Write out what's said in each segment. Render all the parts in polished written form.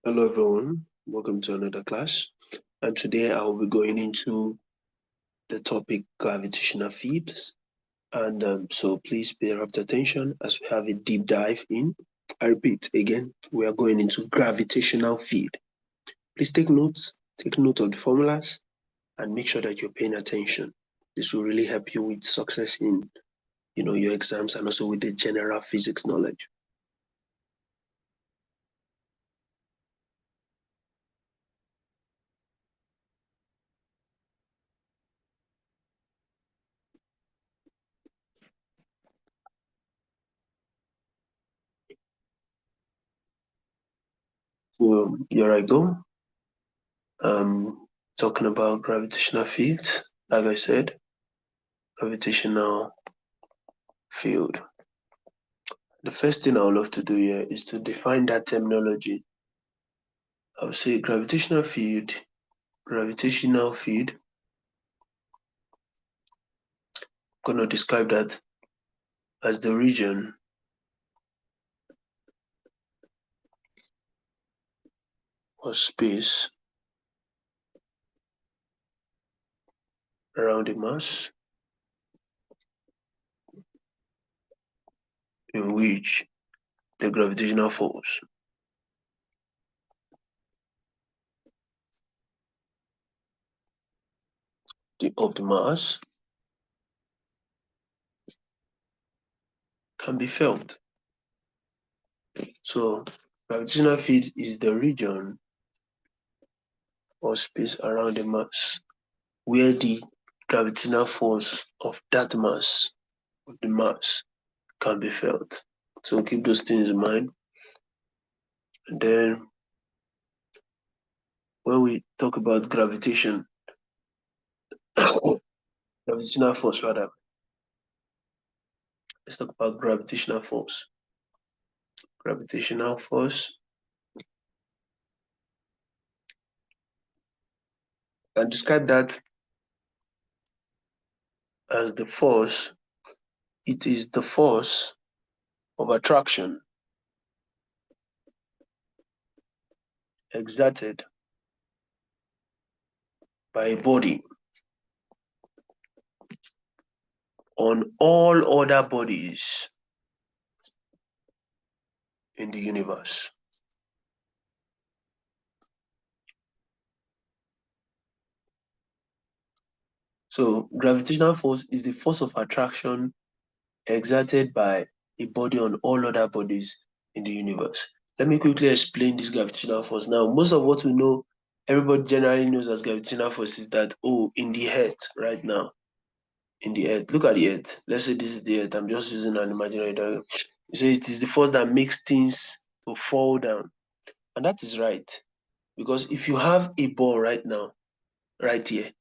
Hello everyone, welcome to another class, and today I will be going into the topic gravitational fields, and so please pay rapt attention as we have a deep dive in. I repeat again, we are going into gravitational field. Please take note of the formulas and make sure that you're paying attention. This will really help you with success in your exams and also with the general physics knowledge. So here I go. Talking about gravitational fields, like I said, gravitational field. The first thing I would love to do here is to define that terminology. I would say gravitational field. I'm going to describe that as the region or space around the mass in which the gravitational force of the mass can be felt. So gravitational field is the region or space around the mass where the gravitational force of that mass, of the mass, can be felt. So keep those things in mind. And then when we talk about gravitation, gravitational force rather, let's talk about gravitational force. Gravitational force, and describe that as the force. It is the force of attraction exerted by a body on all other bodies in the universe. So gravitational force is the force of attraction exerted by a body on all other bodies in the universe. Let me quickly explain this gravitational force. Now, most of what we know, everybody generally knows as gravitational force is that, in the earth right now, in the earth, look at the earth. Let's say this is the earth. I'm just using an imaginary diagram. You say it is the force that makes things to fall down. And that is right. Because if you have a ball right now, right here,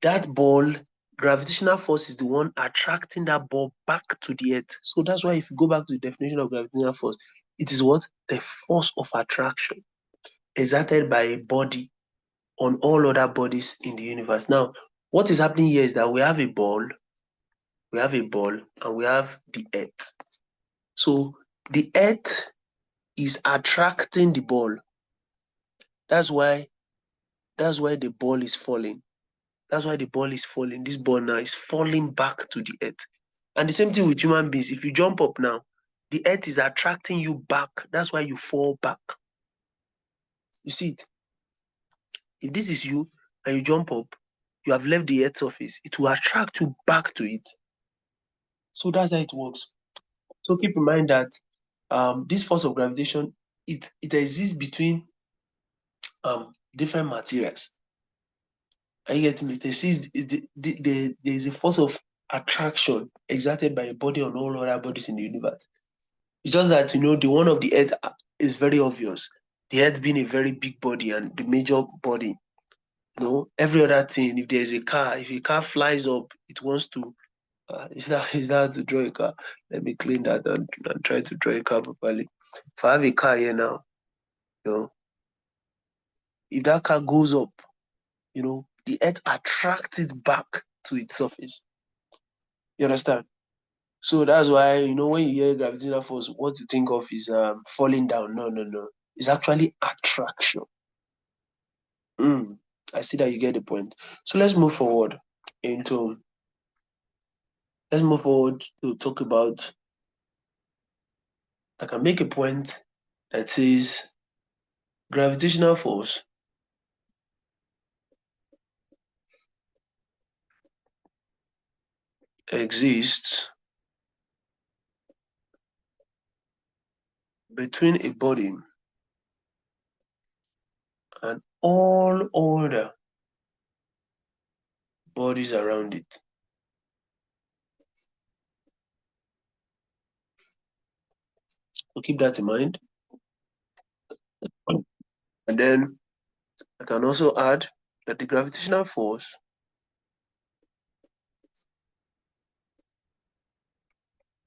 that ball, gravitational force is the one attracting that ball back to the earth. So that's why if you go back to the definition of gravitational force, it is what? The force of attraction exerted by a body on all other bodies in the universe. Now, what is happening here is that we have a ball, and we have the earth. So the earth is attracting the ball. That's why the ball is falling. That's why the ball is falling. This ball now is falling back to the earth. And the same thing with human beings. If you jump up now, the earth is attracting you back. That's why you fall back. You see it? If this is you and you jump up, you have left the earth's surface. It will attract you back to it. So that's how it works. So keep in mind that this force of gravitation, it exists between different materials. Are you getting me? There is a force of attraction exerted by a body on all other bodies in the universe. It's just that, the one of the earth is very obvious. The earth being a very big body and the major body. Every other thing, if there's a car, if a car flies up, it wants to, is that to draw a car? Let me clean that and try to draw a car properly. If I have a car here now, if that car goes up, the earth attracts it back to its surface. You understand? So that's why, when you hear gravitational force, what you think of is falling down. No. is actually attraction. I see that you get the point. So let's move forward to talk about, I can make a point that says gravitational force exists between a body and all other bodies around it. So keep that in mind. And then I can also add that the gravitational force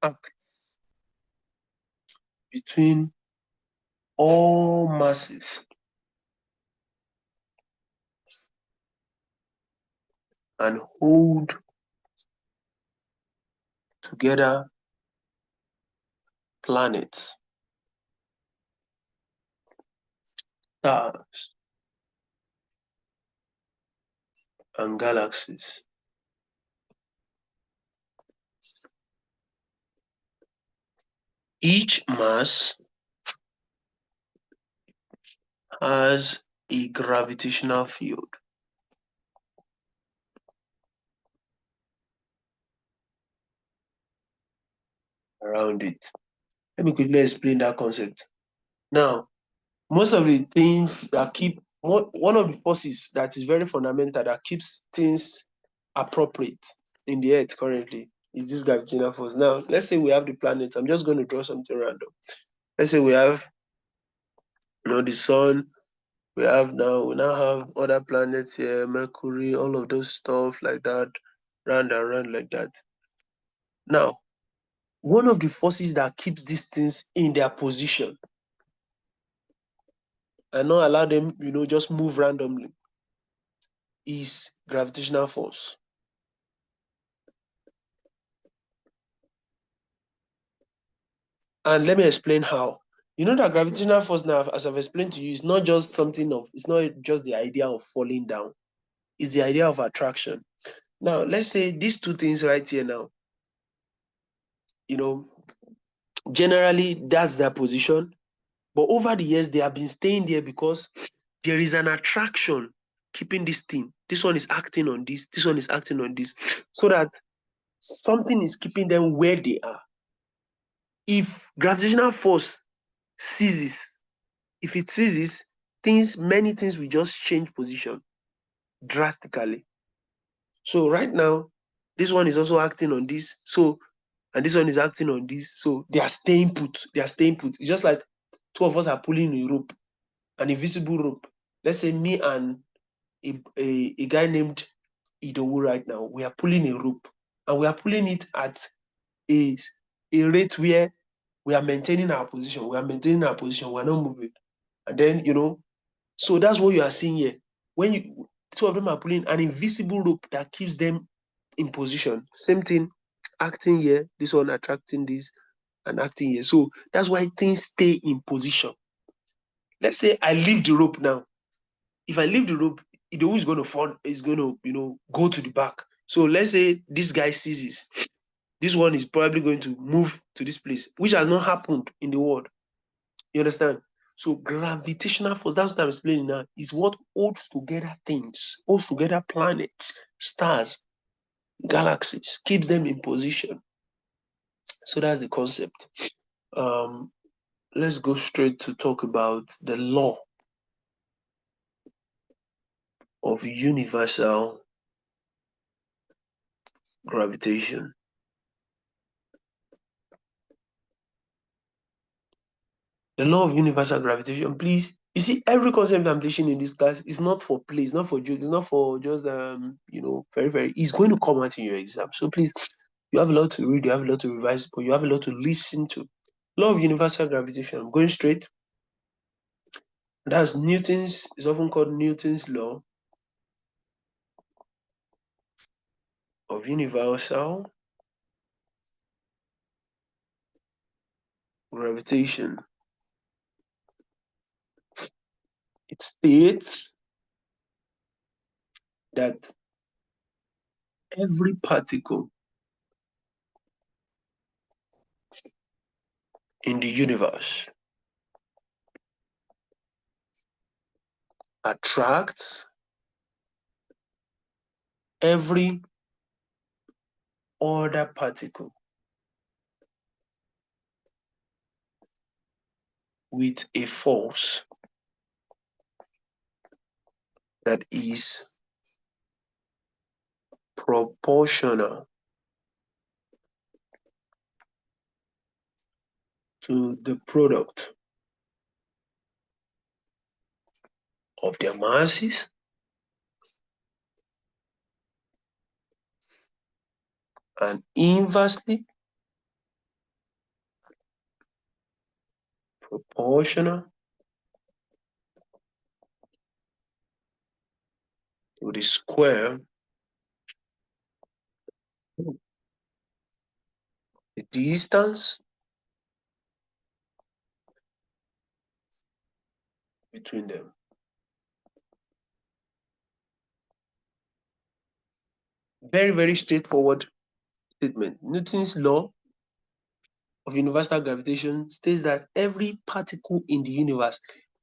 acts between all masses and hold together planets, stars, and galaxies. Each mass has a gravitational field around it. Let me quickly explain that concept. Now, most of the things that keep one of the forces that is very fundamental that keeps things appropriate in the earth currently is this gravitational force. Now, let's say we have the planets. I'm just going to draw something random. Let's say we have the sun. We now have other planets here, Mercury, all of those stuff like that, round and round like that. Now, one of the forces that keeps these things in their position and not allow them, just move randomly is gravitational force. And let me explain how. You know that gravitational force now, as I've explained to you, is not just it's not just the idea of falling down. It's the idea of attraction. Now, let's say these two things right here now, generally that's their position. But over the years, they have been staying there because there is an attraction keeping this thing. This one is acting on this one is acting on this, so that something is keeping them where they are. If gravitational force ceases, if it ceases, many things will just change position drastically. So right now, this one is also acting on this, and this one is acting on this, so they are staying put. It's just like two of us are pulling a rope, an invisible rope. Let's say me and a guy named Idowu right now, we are pulling a rope, and we are pulling it at a rate where we are maintaining our position. We are not moving. And then, so that's what you are seeing here. When two of them are pulling an invisible rope that keeps them in position. Same thing, acting here, this one attracting this and acting here. So that's why things stay in position. Let's say I leave the rope now. If I leave the rope, it always going to fall, it's going to, go to the back. So let's say this guy seizes. This one is probably going to move to this place, which has not happened in the world. You understand? So gravitational force, that's what I'm explaining now, is what holds together things, holds together planets, stars, galaxies, keeps them in position. So that's the concept. Let's go straight to talk about the law of universal gravitation. The law of universal gravitation, please. You see, every concept I'm teaching in this class is not for play, it's not for joke, it's not for just very, very, it's going to come out in your exam. So please, you have a lot to read, you have a lot to revise, but you have a lot to listen to. Law of universal gravitation. I'm going straight. That's Newton's, it's often called Newton's law of universal gravitation. It states that every particle in the universe attracts every other particle with a force that is proportional to the product of their masses and inversely proportional to the square, the distance between them. Very, very straightforward statement. Newton's law of universal gravitation states that every particle in the universe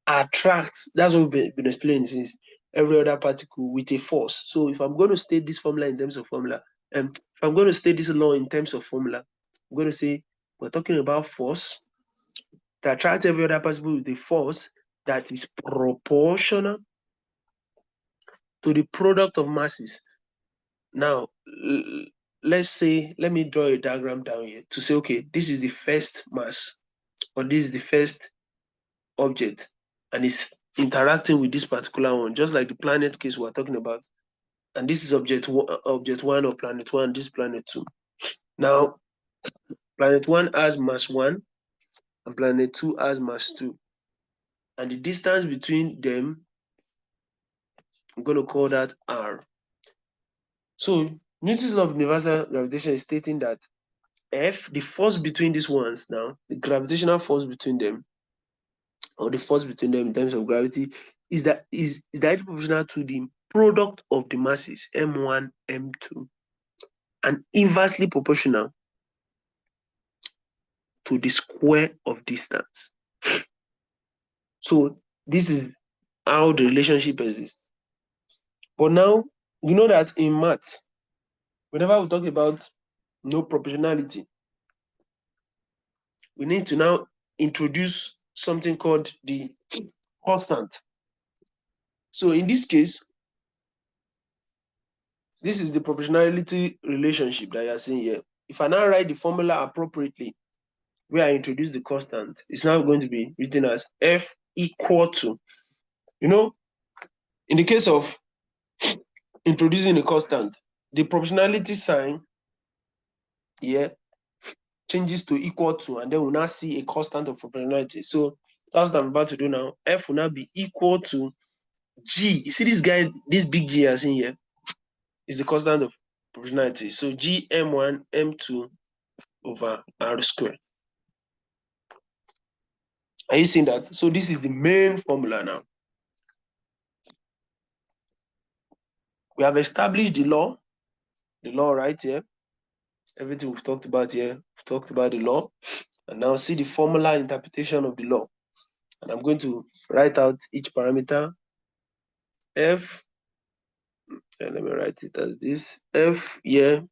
attracts, that's what we've been explaining since, every other particle with a force. So if I'm going to state this formula in terms of formula, if I'm going to state this law in terms of formula, I'm going to say we're talking about force that attracts every other particle with a force that is proportional to the product of masses. Now, let me draw a diagram down here to say, okay, this is the first mass, or this is the first object, and it's interacting with this particular one, just like the planet case we're talking about. And this is object one of planet one, this planet two. Now, planet one has mass 1 and planet 2 has mass 2. And the distance between them, I'm going to call that r. So Newton's law of universal gravitation is stating that F, the force between these ones now, the gravitational force between them, or the force between them in terms of gravity, is directly proportional to the product of the masses, m1, m2, and inversely proportional to the square of distance. So this is how the relationship exists. But now, you know that in maths, whenever we talk about proportionality, we need to now introduce something called the constant. So in this case, this is the proportionality relationship that you're seeing here. If I now write the formula appropriately, where I introduce the constant, it's now going to be written as F equal to, in the case of introducing a constant, the proportionality sign here changes to equal to, and then we'll now see a constant of proportionality. So that's what I'm about to do now. F will now be equal to G. You see this guy, this big G as in here, is the constant of proportionality. So G M1 M2 over R squared. Are you seeing that? So this is the main formula now. We have established the law right here. Everything we've talked about here, we've talked about the law. And now see the formula interpretation of the law. And I'm going to write out each parameter. F, and let me write it as this. F here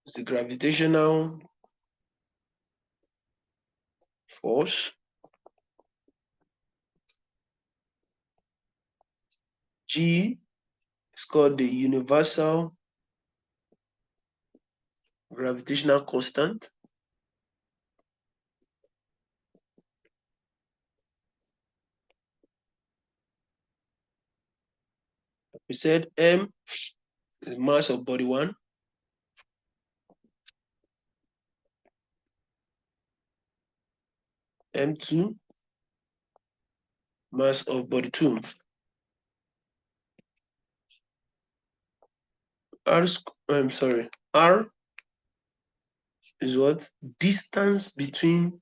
is the gravitational force. G is called the universal gravitational constant. We said M is the mass of body 1. M2, mass of body 2. R is what? Distance between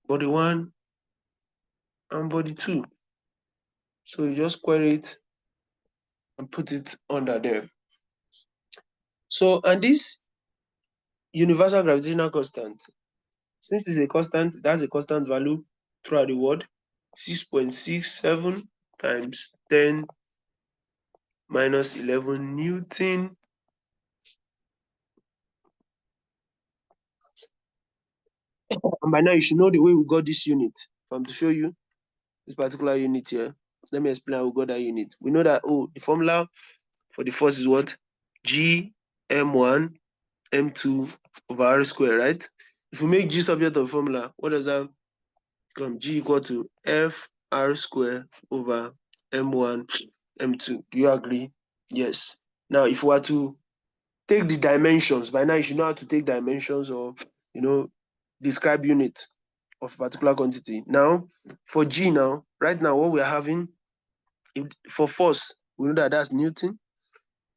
body 1 and body 2. So you just query it and put it under there. So, and this universal gravitational constant, since it's a constant, that's a constant value throughout the world, 6.67 times 10 minus 11 Newton. And by now you should know the way we got this unit. If I'm to show you this particular unit here, so let me explain how we got that unit. We know that, the formula for the force is what? G m1 m2 over r squared, right? If we make G subject of formula, what does that become? G equal to F r squared over m1 m2. Do you agree? Yes. Now, if we were to take the dimensions, by now you should know how to take dimensions or, describe unit of a particular quantity. Now, for G now, right now, what we're having, for force, we know that that's Newton.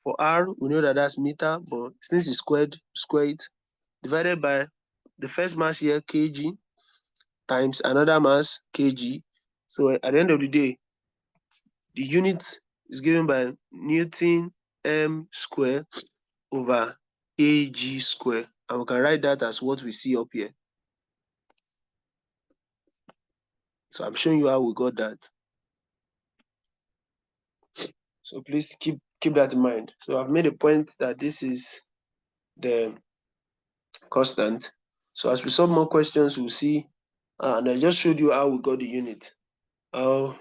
For R, we know that that's meter, but since it's squared, square it, divided by the first mass here, kg, times another mass, kg. So at the end of the day, the unit is given by Newton m square over kg square. And we can write that as what we see up here. So I'm showing you how we got that. So please keep that in mind. So I've made a point that this is the constant. So as we solve more questions, we'll see. And I just showed you how we got the unit, how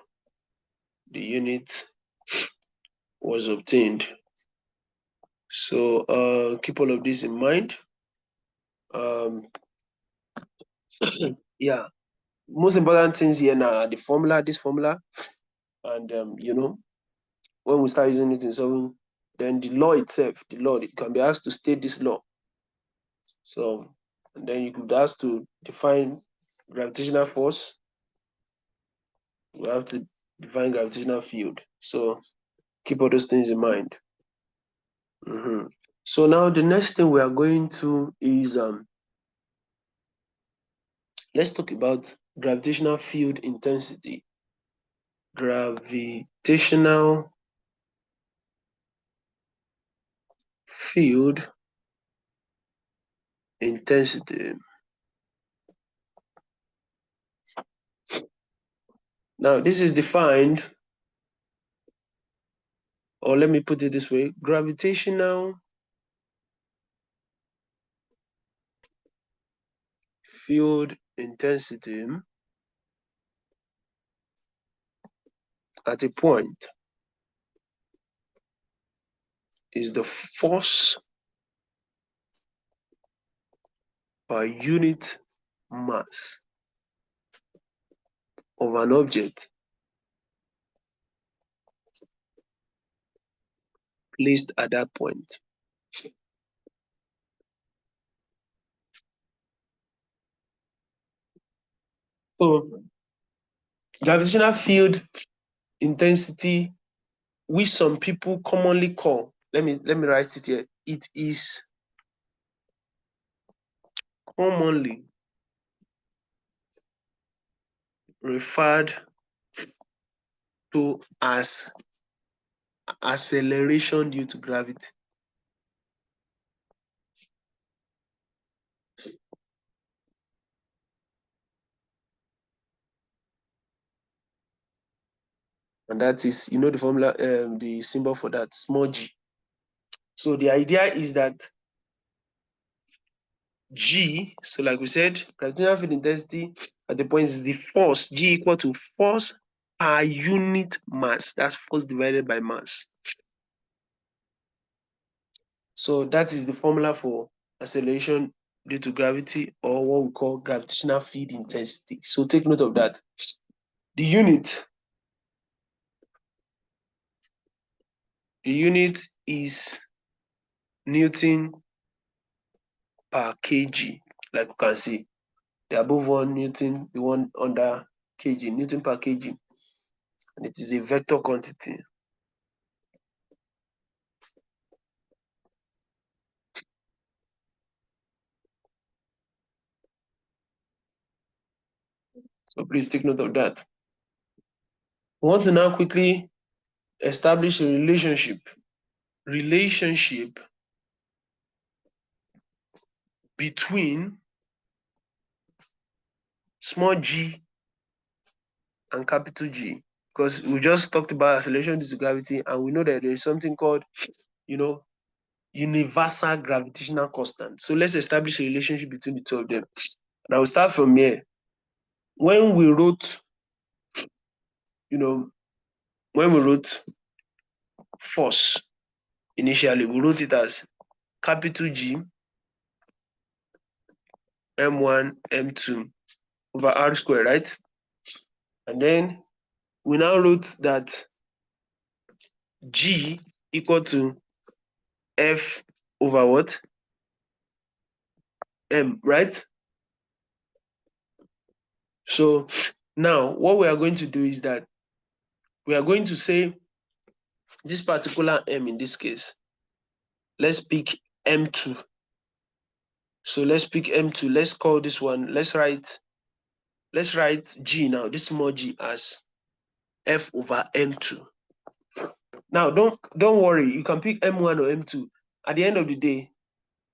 the unit was obtained. So keep all of this in mind. Yeah, most important things here now are the formula, this formula, and when we start using it in solving, then the law itself, you can be asked to state this law. So, and then you could be asked to define gravitational force. We have to define gravitational field. So keep all those things in mind. So now the next thing we are going to is let's talk about gravitational field intensity. Gravitational field intensity. Now this is defined, or let me put it this way, gravitational field intensity at a point is the force per unit mass of an object placed at that point. So gravitational field intensity, which some people commonly call, let me write it here, it is commonly referred to as acceleration due to gravity. And that is, the formula, the symbol for that, small g. So the idea is that G, so like we said, gravitational field intensity at the point is the force, G equal to force per unit mass. That's force divided by mass. So that is the formula for acceleration due to gravity, or what we call gravitational field intensity. So take note of that. The unit is Newton per kg, like you can see. The above one Newton, the one under kg, Newton per kg. And it is a vector quantity. So please take note of that. We want to now quickly establish a relationship between small g and capital G, because we just talked about acceleration due to gravity, and we know that there is something called, universal gravitational constant. So let's establish a relationship between the two of them. And I will start from here. When we wrote, force initially, we wrote it as capital G m1 m2 over r squared, right? And then we now wrote that G equal to F over what? M, right? So now what we are going to do is that we are going to say this particular M in this case, let's pick M2. So let's pick M2. Let's call this one, let's write G now, this small g, as F over M2. Now don't worry, you can pick M1 or M2. At the end of the day,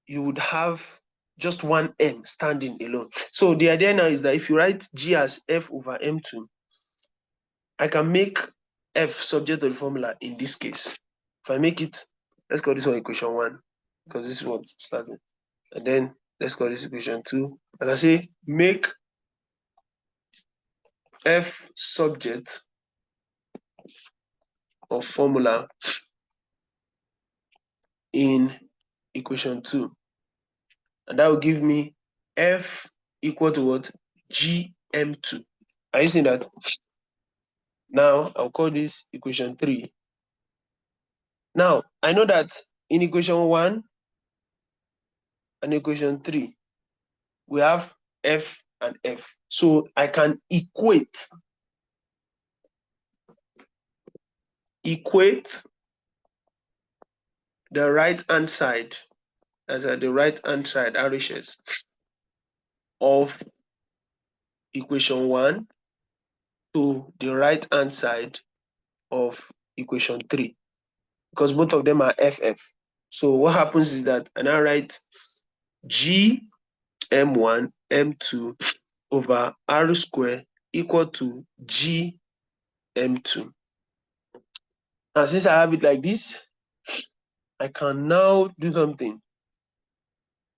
you would have just one M standing alone. So the idea now is that if you write G as F over M2, I can make F subject to the formula in this case. If I make it, let's call this one equation 1, because this is what's starting. And then let's call this equation 2. I can say make F subject of formula in equation 2. And that will give me F equal to what? GM2. Are you seeing that? Now I'll call this equation 3. Now I know that in equation 1 and equation 3, we have F and F. So I can equate the right-hand side, as at the right-hand side, RHS, of equation 1 to the right-hand side of equation 3, because both of them are FF. So what happens is that I now write G M1 M2 over R squared equal to G M2. Now, since I have it like this, I can now do something.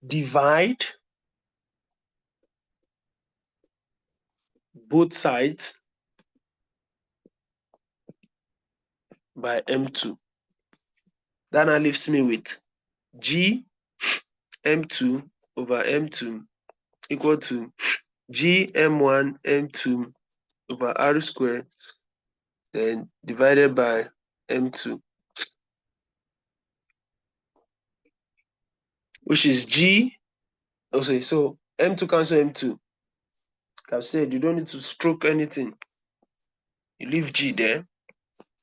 Divide both sides by M2. That now leaves me with G M2 over M2 equal to G M1 M2 over R squared, then divided by M2, which is G. Okay, so M2 cancel M2. Like I've said, you don't need to stroke anything. You leave G there.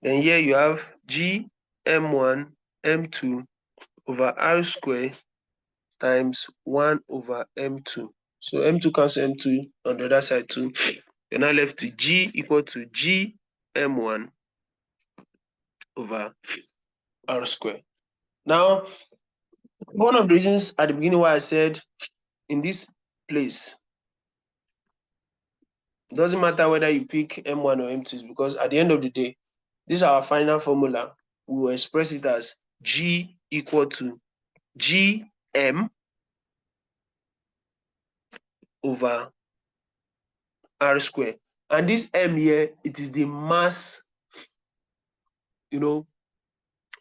Then here you have G M1 M2 over R squared times 1 over M2. So M2 cancel M2 on the other side too. You're now left to G equal to G M1 over R squared. Now, one of the reasons at the beginning why I said in this place, it doesn't matter whether you pick M1 or M2, because at the end of the day, this is our final formula. We will express it as G equal to GM over R squared. And this M here, it is the mass,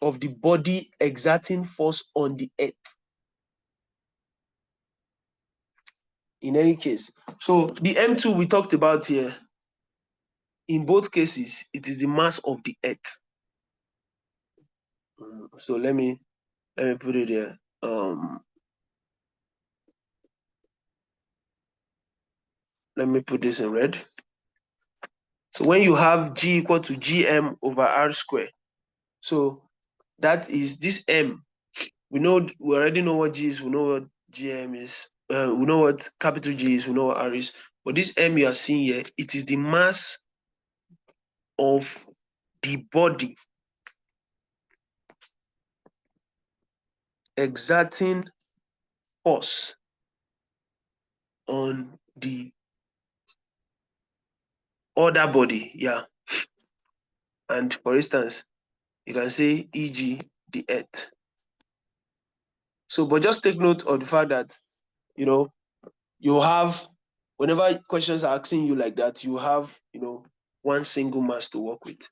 of the body exerting force on the earth. In any case, so the M2 we talked about here, in both cases, it is the mass of the earth. So let me put it there. Let me put this in red. So when you have G equal to GM over R squared, so that is this M. We already know what G is. We know what GM is. We know what capital G is. We know what R is. But this M you are seeing here, it is the mass of the body exerting force on the other body. Yeah. And for instance, you can say, e.g., the earth. So, but just take note of the fact that, you have, whenever questions are asking you like that, you have, one single mass to work with.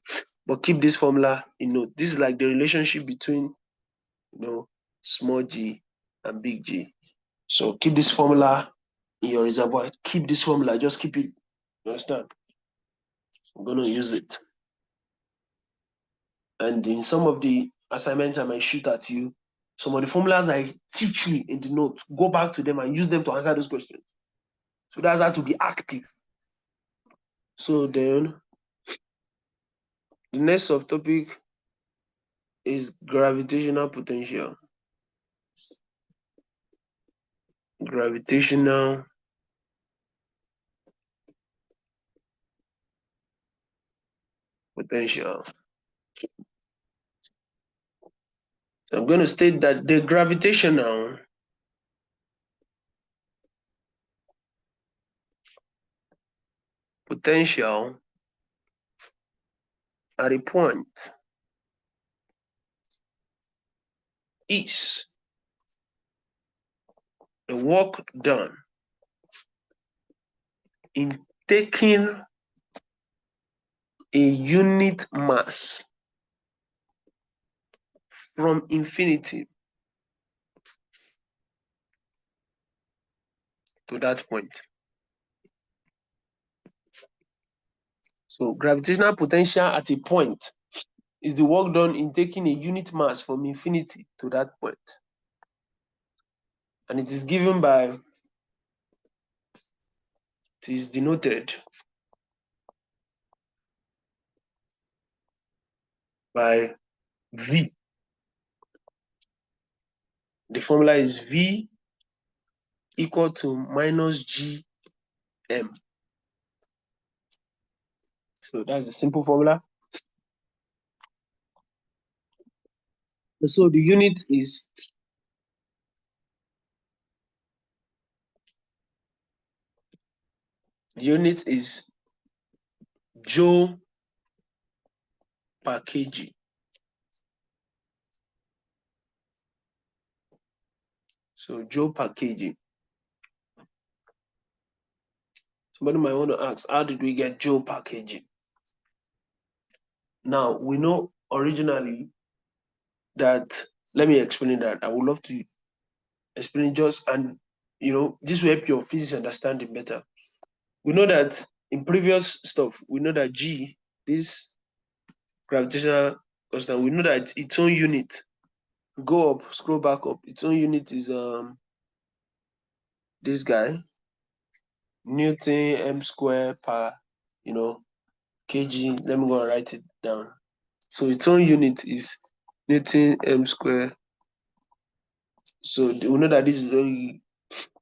But keep this formula in note. This is like the relationship between, small g and big G. So keep this formula in your reservoir. Keep this formula. Just keep it. You understand? I'm going to use it. And in some of the assignments I might shoot at you, some of the formulas I teach you in the note, go back to them and use them to answer those questions. So that's how to be active. So then, the next subtopic is gravitational potential. Gravitational potential. So I'm going to state that the gravitational potential at a point is the work done in taking a unit mass from infinity to that point. So gravitational potential at a point is the work done in taking a unit mass from infinity to that point. And it is given by, it is denoted by V. The formula is V equal to minus GM. So that's the simple formula. So the unit is joule per kg. So joule per kg. Somebody might want to ask, how did we get joule per kg? Now, we know originally that, let me explain that. I would love to explain just, and this will help your physics understanding better. We know that in previous stuff, we know that G, this gravitational constant, we know that its own unit, go up, scroll back up, its own unit is this guy, Newton m square per kg. Let me go and write it down. So its own unit is Newton m square. So we know that this is only,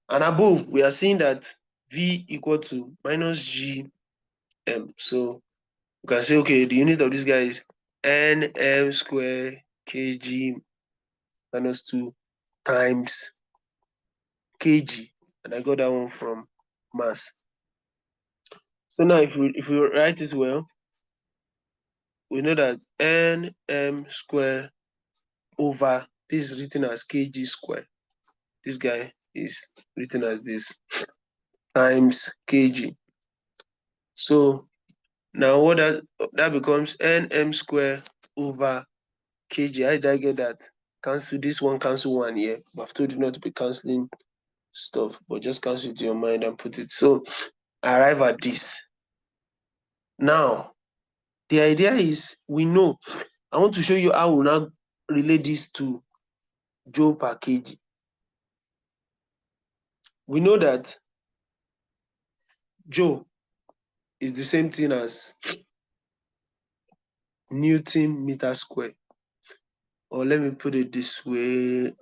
and above we are seeing that V equal to minus GM. So you can say, okay, the unit of this guy is Nm square kg minus 2 times kg, and I got that one from mass. So now if we write it well, we know that Nm square over, this is written as kg square. This guy is written as this, times kg. So now what that becomes Nm square over kg. How did I get that? Cancel this one, cancel one here. I've told you not to be canceling stuff, but just cancel it to your mind and put it. So I arrive at this. Now, the idea is, we know, I want to show you how we now relate this to joule per kg. We know that joule is the same thing as Newton meter square. Or let me put it this way.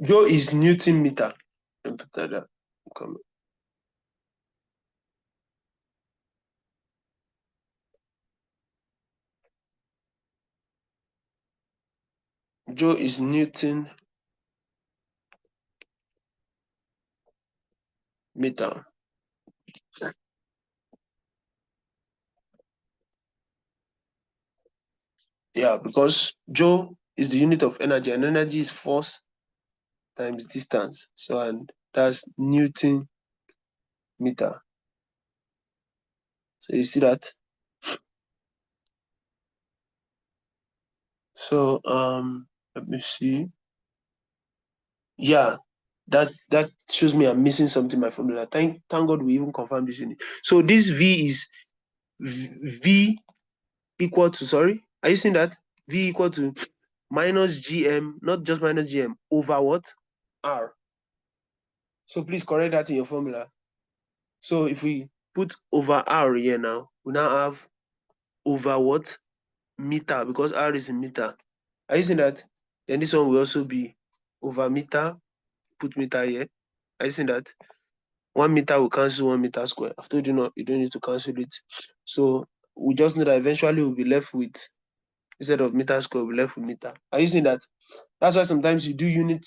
Joule is Newton meter. Let me put that down. Joule is Newton meter. Yeah, because Joule is the unit of energy, and energy is force times distance. So, and that's Newton meter. So you see that? So let me see. Yeah, that shows me I'm missing something in my formula. Thank God we even confirmed this unit. So this V is V equal to, sorry, are you seeing that? V equal to minus GM, not just minus GM, over what? R. So please correct that in your formula. So if we put over R here now, we now have over what? Meter, because R is in meter. Are you seeing that? Then this one will also be over meter, put meter here. Are you seeing that? 1 meter will cancel 1 meter square. I've told you not, you don't need to cancel it. So we just know that eventually we'll be left with, instead of meter square, we'll be left with meter. Are you seeing that? That's why sometimes you do unit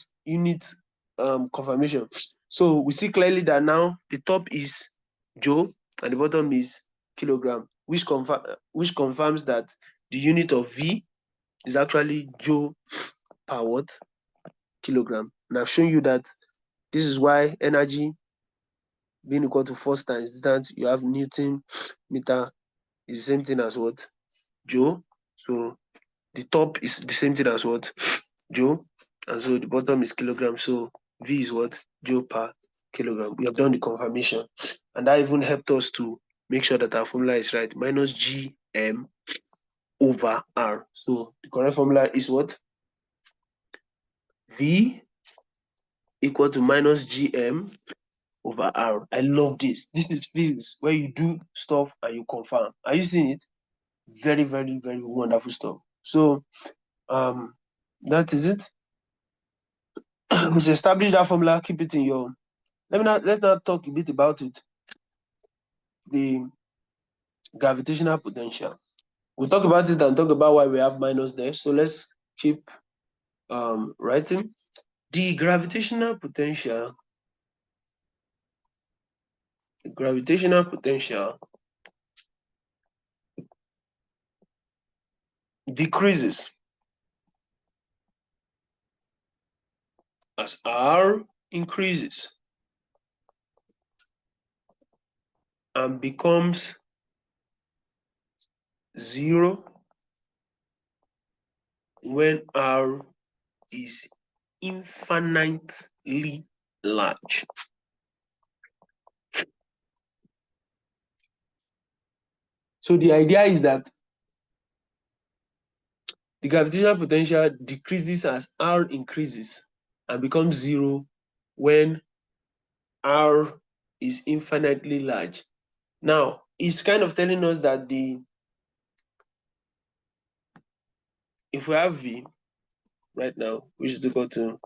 confirmation. So we see clearly that now the top is joule and the bottom is kilogram, which confirms that the unit of V is actually joule per what? Kilogram. And I've shown you that this is why energy being equal to force times distance, you have Newton meter is the same thing as what? Joule. So the top is the same thing as what? Joule. And so the bottom is kilogram. So V is what? Joule per kilogram. We have done the confirmation. And that even helped us to make sure that our formula is right. Minus GM over R. So the correct formula is what? V equal to minus GM over R. I love this. This is fields where you do stuff and you confirm. Are you seeing it? Very, very, very wonderful stuff. So that is it. We establish that formula, keep it in your. Let's now talk a bit about it. The gravitational potential. We'll talk about it and talk about why we have minus there. So let's keep writing. The gravitational potential decreases as R increases and becomes 0 when R is infinitely large. So the idea is that the gravitational potential decreases as R increases and becomes 0 when R is infinitely large. Now, it's kind of telling us that if we have V right now, which is equal to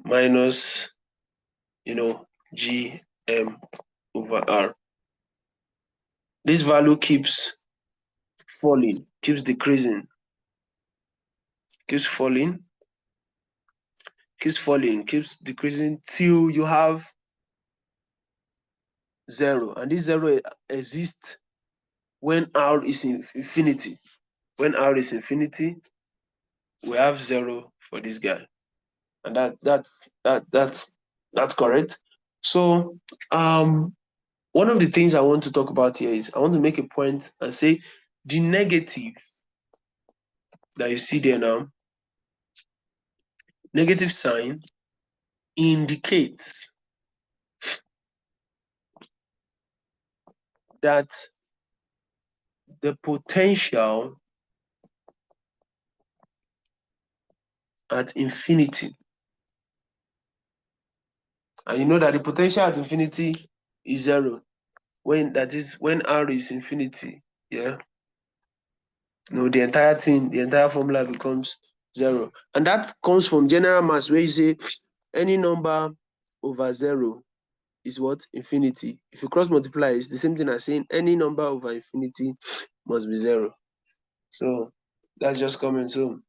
minus, GM over R, this value keeps falling, keeps decreasing, keeps falling, keeps decreasing till you have 0. And this 0 exists when R is infinity. When R is infinity, we have 0 for this guy. And that's correct. So one of the things I want to talk about here is I want to make a point and say the negative that you see there now, negative sign indicates that the potential at infinity, and you know that the potential at infinity is 0 when R is infinity. Yeah, the entire formula becomes 0. And that comes from general maths where you say any number over 0 is what? Infinity. If you cross multiply, it's the same thing as saying any number over infinity must be 0. So that's just coming. So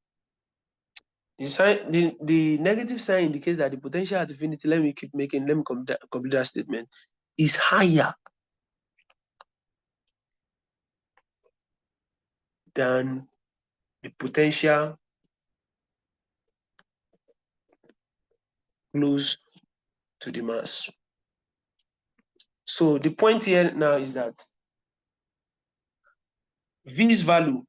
the negative sign indicates that the potential at infinity, let me complete that statement, is higher than the potential close to the mass. So the point here now is that V's value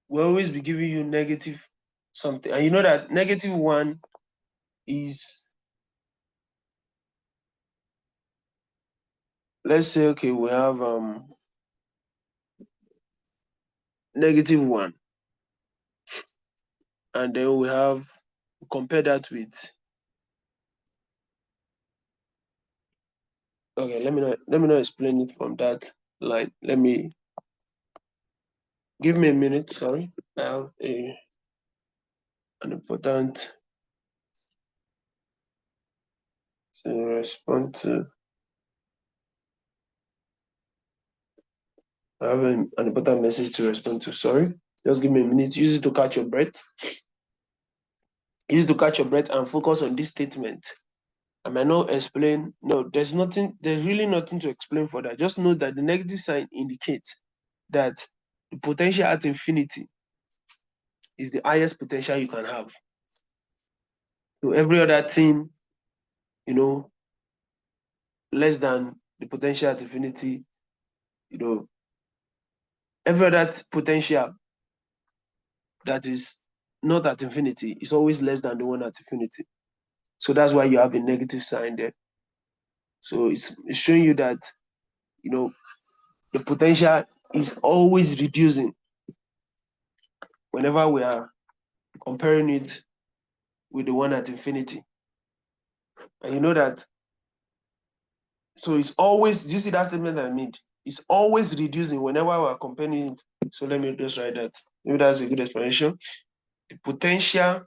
will always be giving you negative something. And you know that -1 is, let's say, okay, we have -1. And then we have, compare that with, okay, let me not explain it from that line. Give me a minute, sorry. I have an important to respond to. I have an important message to respond to. Sorry. Just give me a minute. Use it to catch your breath. Use it to catch your breath and focus on this statement. I might not explain. No, there's really nothing to explain for that. Just know that the negative sign indicates that the potential at infinity is the highest potential you can have. So every other thing, less than the potential at infinity, every other potential that is not at infinity is always less than the one at infinity. So that's why you have a negative sign there. So it's showing you that, the potential is always reducing whenever we are comparing it with the one at infinity. And you know that, so it's always, do you see that statement I made? It's always reducing whenever we are comparing it. So let me just write that. Maybe that's a good explanation. The potential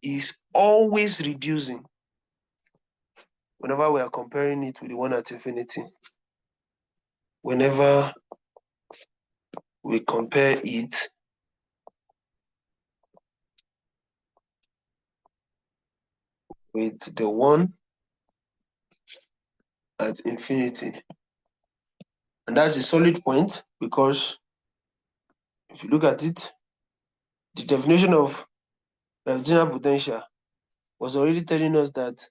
is always reducing whenever we are comparing it with the one at infinity. Whenever we compare it with the one at infinity. And that's a solid point, because if you look at it, the definition of gravitational potential was already telling us that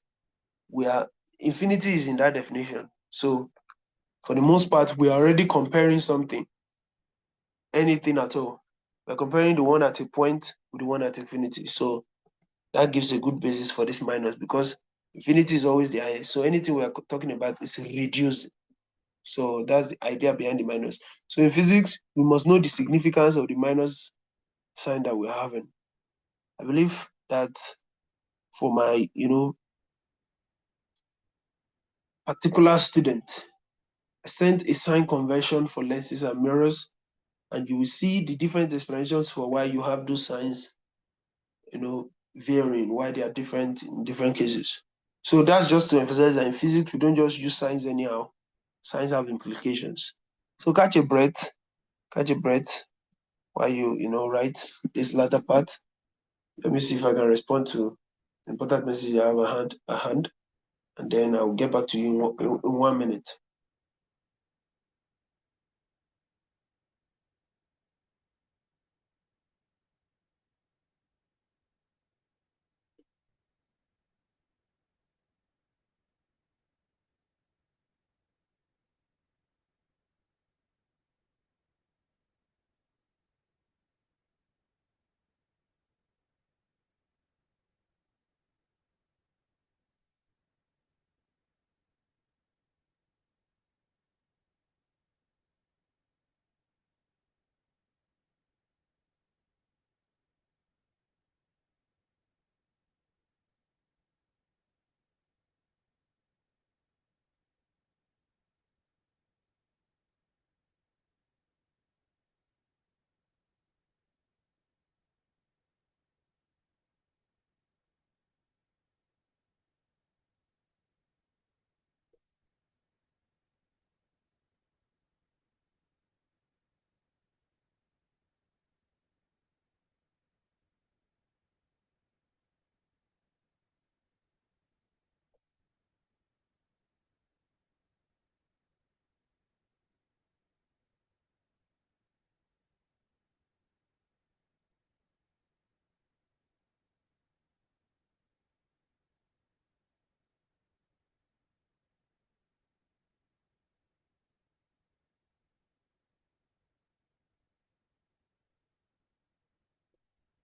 infinity is in that definition. So for the most part, we are already comparing something, anything at all. We're comparing the one at a point with the one at infinity. So that gives a good basis for this minus, because infinity is always the highest. So anything we are talking about is reduced. So that's the idea behind the minus. So in physics, we must know the significance of the minus sign that we're having. I believe that for my, particular student, I sent a sign convention for lenses and mirrors, and you will see the different explanations for why you have those signs, varying, why they are different in different cases. So that's just to emphasize that in physics, we don't just use signs anyhow. Signs have implications. So catch a breath while you write this latter part. Let me see if I can respond to the important message I have at hand, and then I'll get back to you in 1 minute.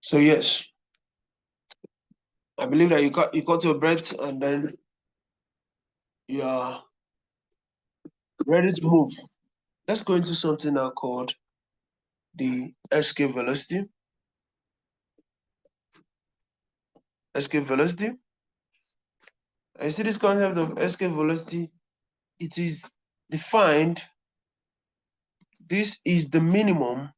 So yes, I believe that you caught your breath and then you are ready to move. Let's go into something now called the escape velocity. Escape velocity. And you see this concept of escape velocity, it is defined. This is the minimum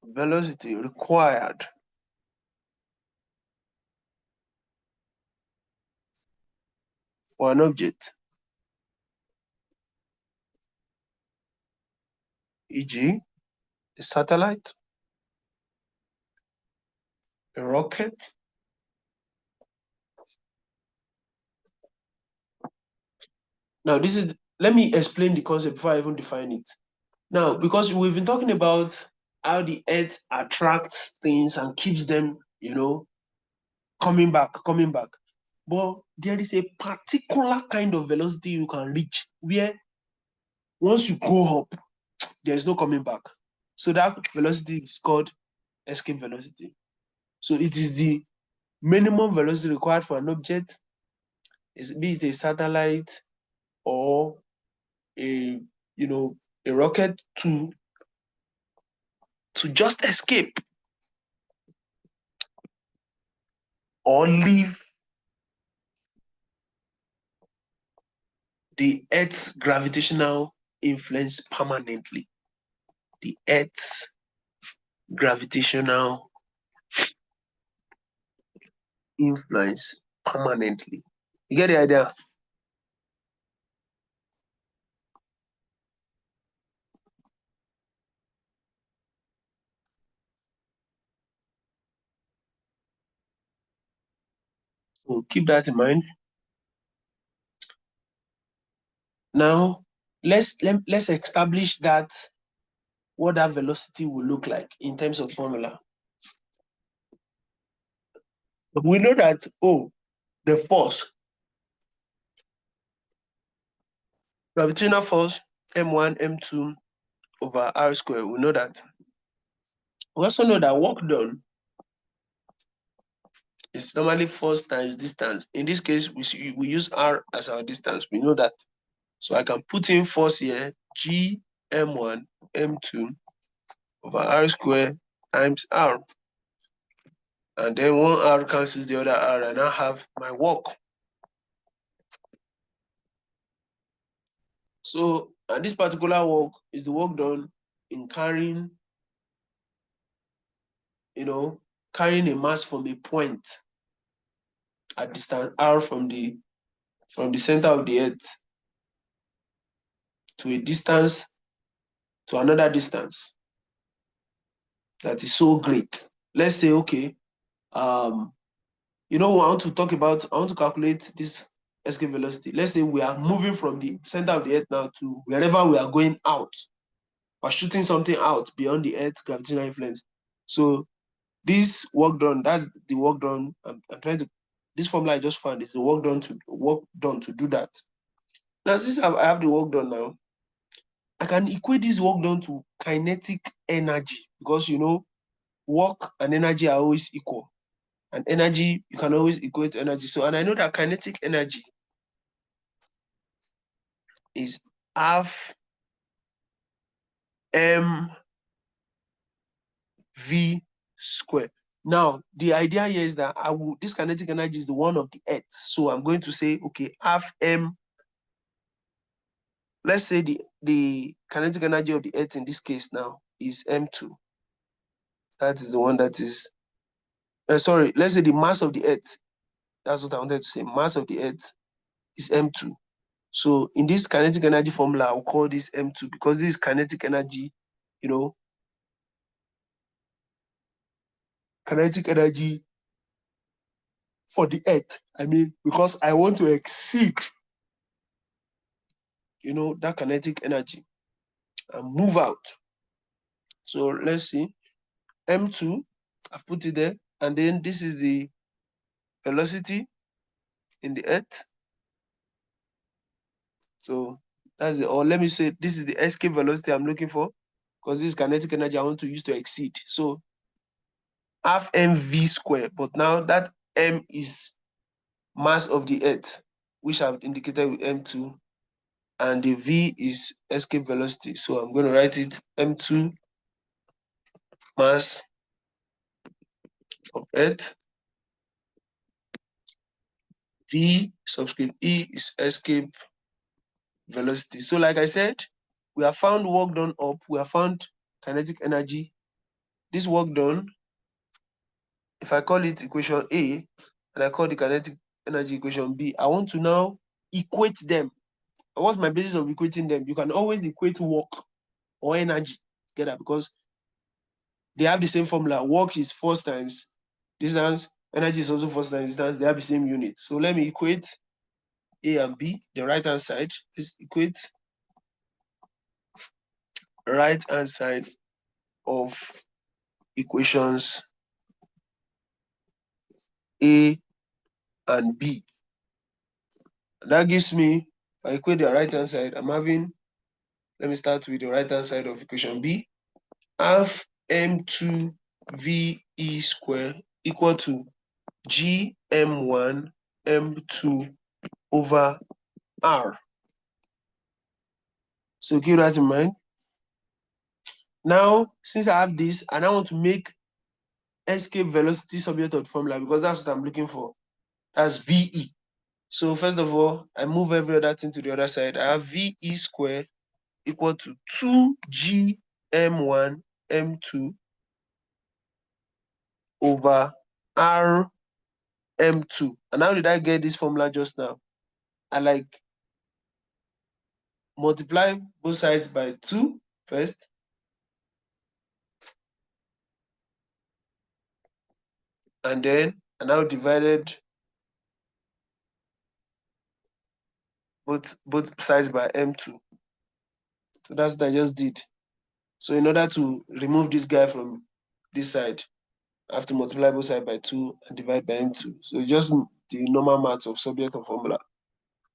velocity required for an object, e.g., a satellite, a rocket. Now, let me explain the concept before I even define it. Now, because we've been talking about how the earth attracts things and keeps them, coming back. But there is a particular kind of velocity you can reach where once you go up, there's no coming back. So that velocity is called escape velocity. So it is the minimum velocity required for an object, be it a satellite or a a rocket to just escape or leave the Earth's gravitational influence permanently. The Earth's gravitational influence permanently. You get the idea? So keep that in mind. Now, let's establish that what that velocity will look like in terms of formula. We know that the force, gravitational force, m1, m2 over r squared. We know that. We also know that work done is normally force times distance. In this case, we use r as our distance. We know that. So I can put in force here, g m1, m2 over r squared times r. And then one r cancels the other r, and I have my work. So, and this particular work is the work done in carrying a mass from a point at distance r from the center of the earth to a distance, to another distance that is so great. Let's say, okay, I want to calculate this escape velocity. Let's say we are moving from the center of the earth now to wherever we are going out. We're shooting something out beyond the earth's gravitational influence. So this work done, that's the work done. I'm trying to, this formula I just found is the work done to do that. Now, since I have the work done now, I can equate this work done to kinetic energy, because work and energy are always equal. And energy, you can always equate energy. So, and I know that kinetic energy is half mv squared. Now, the idea here is that this kinetic energy is the one of the earth. So I'm going to say, okay, half m. Let's say the kinetic energy of the earth in this case now is m2. That is the one that is, sorry, let's say the mass of the earth. That's what I wanted to say. Mass of the earth is m2. So in this kinetic energy formula, I'll call this m2 because this is kinetic energy, kinetic energy for the earth. I mean, because I want to exceed, that kinetic energy and move out. So let's see, m2, I've put it there, and then this is the velocity in the earth. So That's it. Or let me say this is the escape velocity I'm looking for, because this is kinetic energy I want to use to exceed. So half mv squared, but now that m is mass of the earth, which I've indicated with m2, and the v is escape velocity. So I'm going to write it m2 mass of earth, v subscript e is escape velocity. So like I said, we have found work done up, we have found kinetic energy. This work done, if I call it equation A and I call the kinetic energy equation B, I want to now equate them. And what's my basis of equating them? You can always equate work or energy together because they have the same formula. Work is force times distance, energy is also force times distance, they have the same unit. So let me equate A and B, the right hand side. Let's equate right hand side of equations A and B. That gives me, if I equate the right hand side, I'm having, let me start with the right hand side of equation B, half m2 ve square equal to gm1 m2 over r. So keep that in mind. Now, since I have this, and I want to make escape velocity subject to the formula because that's what I'm looking for. That's VE. So first of all, I move every other thing to the other side. I have VE square equal to 2gm1 m2 over r m2. And how did I get this formula just now? I like multiply both sides by 2 first. And then I now divided both sides by m2. So that's what I just did. So in order to remove this guy from this side, I have to multiply both sides by 2 and divide by m2. So just the normal maths of subject of formula.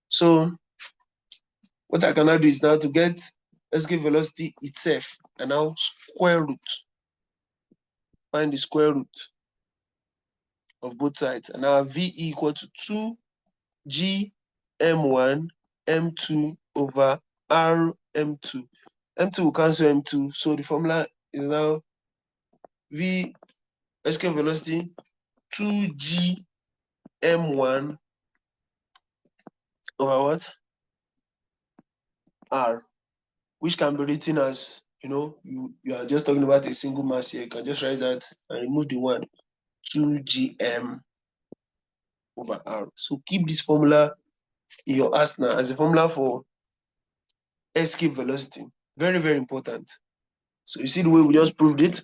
So what I can now do is now to get escape velocity itself, and now square root. Find the square root of both sides. And now V equal to 2g m1 m2 over r m2. M2 will cancel m2. So the formula is now V escape velocity 2g m1 over what? R, which can be written as, you are just talking about a single mass here. You can just write that and remove the 1, 2gm over r. So keep this formula in your arsenal as a formula for escape velocity. Very, very important. So you see the way we just proved it?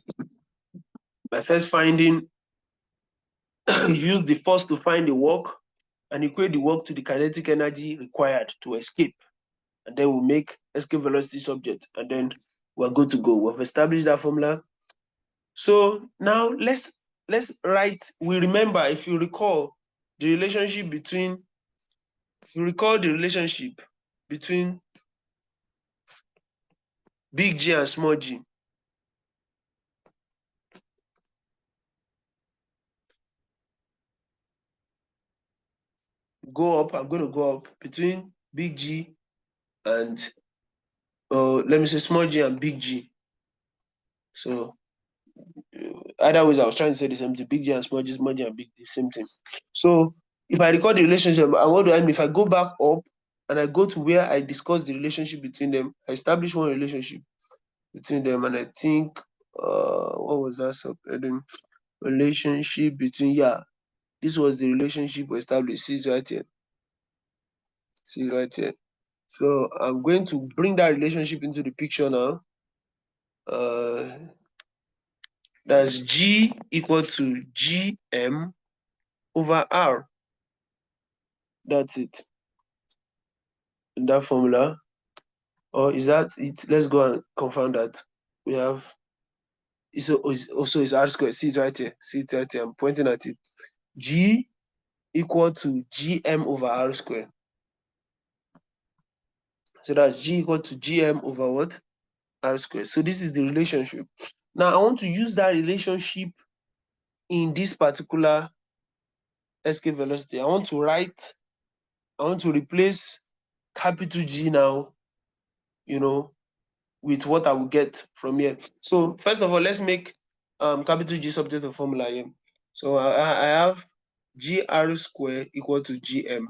By first finding, use the force to find the work and equate the work to the kinetic energy required to escape. And then we'll make escape velocity subject. And then we're good to go. We've established that formula. So now let's write, we remember, if you recall, the relationship between, big G and small g. Go up, I'm going to go up between big G and, let me say small g and big G. So either ways, I was trying to say the same thing, big G and small g and big G, the same thing. So if I record the relationship, and what do I mean? If I go back up and I go to where I discussed the relationship between them, I establish one relationship between them, and I think, what was that subheading? Relationship between, this was the relationship we established. See it right here. See it right here. So I'm going to bring that relationship into the picture now. That's G equal to GM over R. That's it. In that formula. Or is that it? Let's go and confirm that. We have, it's also is R squared. See it right here. See it right here. I'm pointing at it. G equal to GM over R squared. So that's G equal to GM over what? R squared. So this is the relationship. Now I want to use that relationship in this particular escape velocity. I want to replace capital G now, with what I will get from here. So first of all, let's make capital G subject to formula here. So I have GR square equal to GM.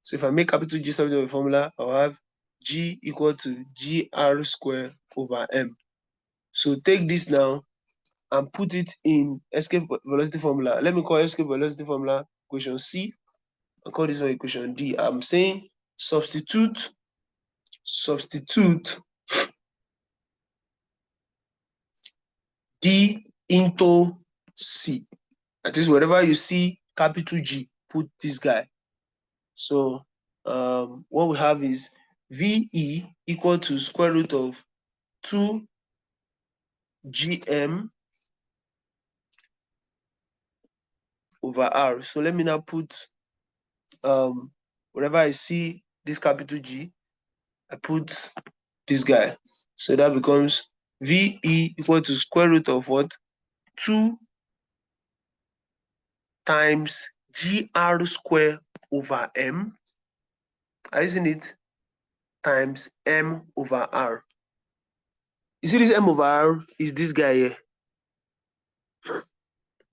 So if I make capital G subject to the formula, I'll have G equal to GR square over M. So take this now and put it in escape velocity formula. Let me call escape velocity formula equation C and call this one equation D. I'm saying substitute D into C. That is, wherever you see capital G, put this guy. So what we have is VE equal to square root of 2 GM over R. So let me now put wherever I see this capital G, I put this guy. So that becomes VE equal to square root of what? 2 times GR square over M. Are you seeing it? Times M over R. You see this M over R is this guy here.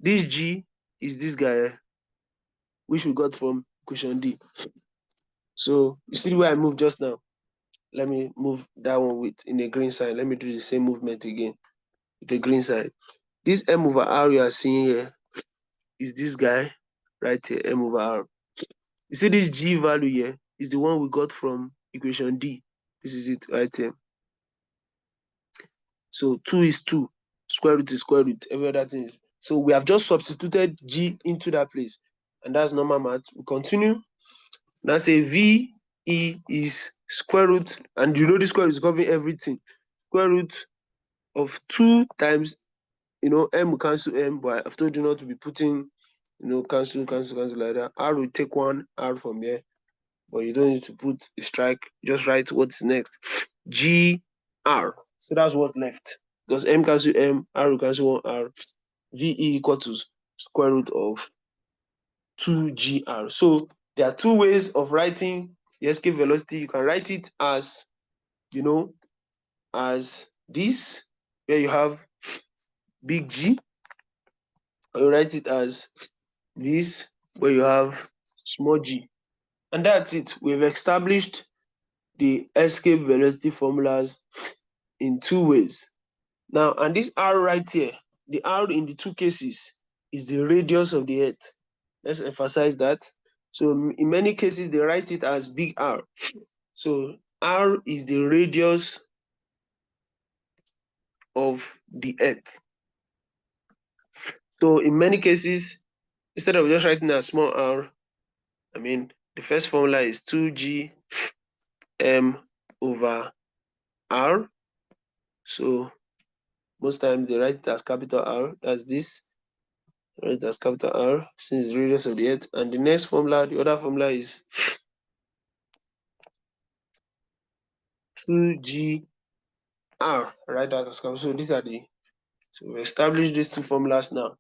This G is this guy here, which we got from equation D. So you see the way I moved just now? Let me move that one with in a green sign. Let me do the same movement again with the green sign. This M over R you are seeing here is this guy right here, M over R. You see this G value here is the one we got from equation D. This is it right here. So 2 is 2, square root is square root, every other thing. So we have just substituted G into that place, and that's normal math. We continue. Now say VE is square root, and you know the square is covering everything. Square root of 2 times, M will cancel M, but I've told you not to be putting, cancel like that. R will take one R from here, but you don't need to put a strike. Just write what's next. GR. So that's what's left. Because M cancel M, R will cancel one R. VE equal to square root of 2GR. So there are two ways of writing the escape velocity. You can write it as, as this, where you have big G, or you write it as this, where you have small g. And that's it. We've established the escape velocity formulas in two ways. Now, and this R right here, the R in the two cases is the radius of the Earth. Let's emphasize that. So in many cases, they write it as big R. So R is the radius of the Earth. So in many cases, instead of just writing a small r, the first formula is 2g m over r. So most times they write it as capital R. That's this. Write it as capital R since it's the radius of the Earth. And the next formula, the other formula is 2g r. Right, as capital. So these are so we established these two formulas now.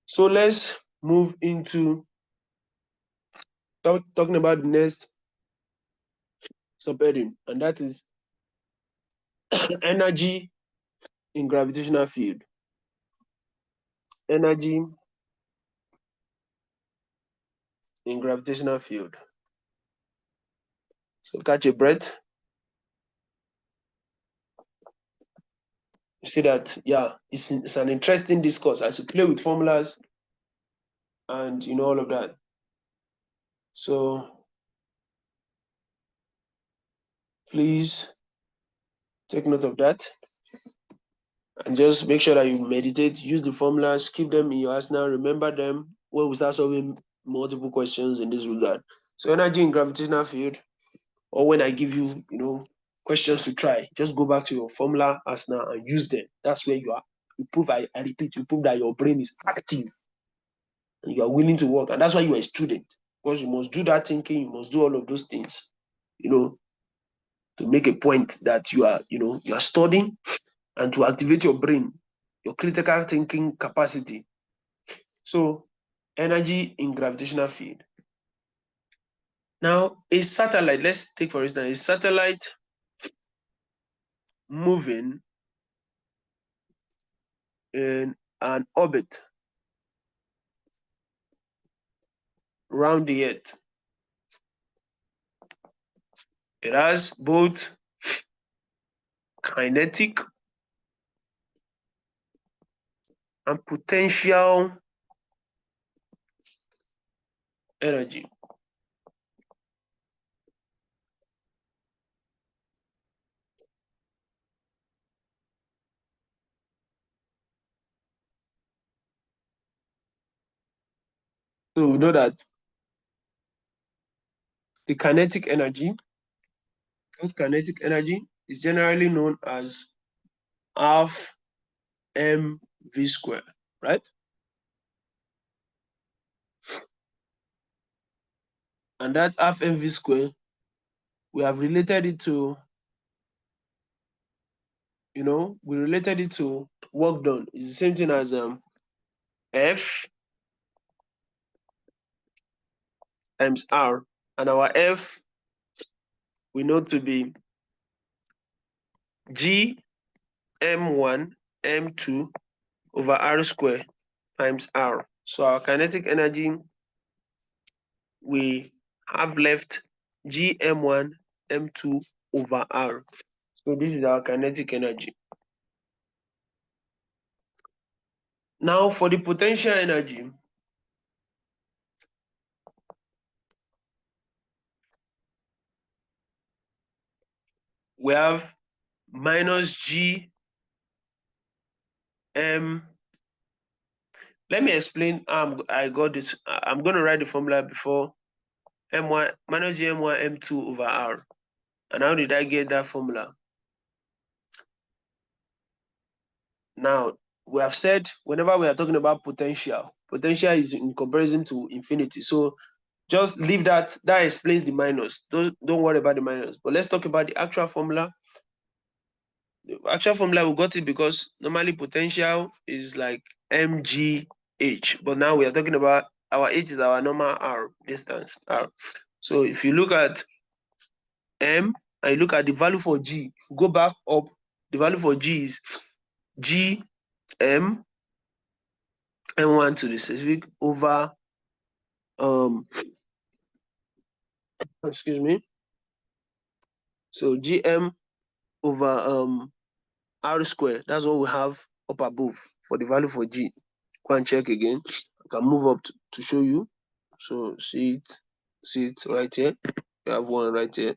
So let's move into talking about the next subheading, and that is energy in gravitational field. Energy in gravitational field. So catch a breath. You see that, yeah, it's an interesting discourse as you play with formulas and all of that. So please take note of that and just make sure that you meditate, use the formulas, keep them in your arsenal, remember them when we start solving multiple questions in this regard. So energy in gravitational field, or when I give you, questions to try, just go back to your formula arsenal and use them. That's where you are. You prove, I repeat, you prove that your brain is active and you are willing to work. And that's why you are a student, because you must do that thinking, you must do all of those things, to make a point that you are studying, and to activate your brain, your critical thinking capacity. So energy in gravitational field. Now, a satellite, let's take for instance, a satellite moving in an orbit around the Earth. It has both kinetic and potential energy. So we know that the kinetic energy, is generally known as half mv square, right? And that half mv square, we have related it to, work done. It's the same thing as F times R. And our F we know to be G M1 M2 over R square times R. So our kinetic energy, we have left G M1 M2 over R. So this is our kinetic energy. Now for the potential energy, we have minus G M. Let me explain how I got this. I'm going to write the formula before. M1 minus G M1 M2 over R. And how did I get that formula? Now, we have said whenever we are talking about potential is in comparison to infinity. So just leave that. That explains the minus. Don't worry about the minus. But let's talk about the actual formula. The actual formula, we got it because normally potential is like mgh. But now we are talking about our h is our normal r, distance r. So if you look at m and you look at the value for g, if you go back up, the value for g is g m m1 to the specific over excuse me. So gm over r square. That's what we have up above for the value for g. Go and check again. I can move up to show you. So see it right here. We have one right here.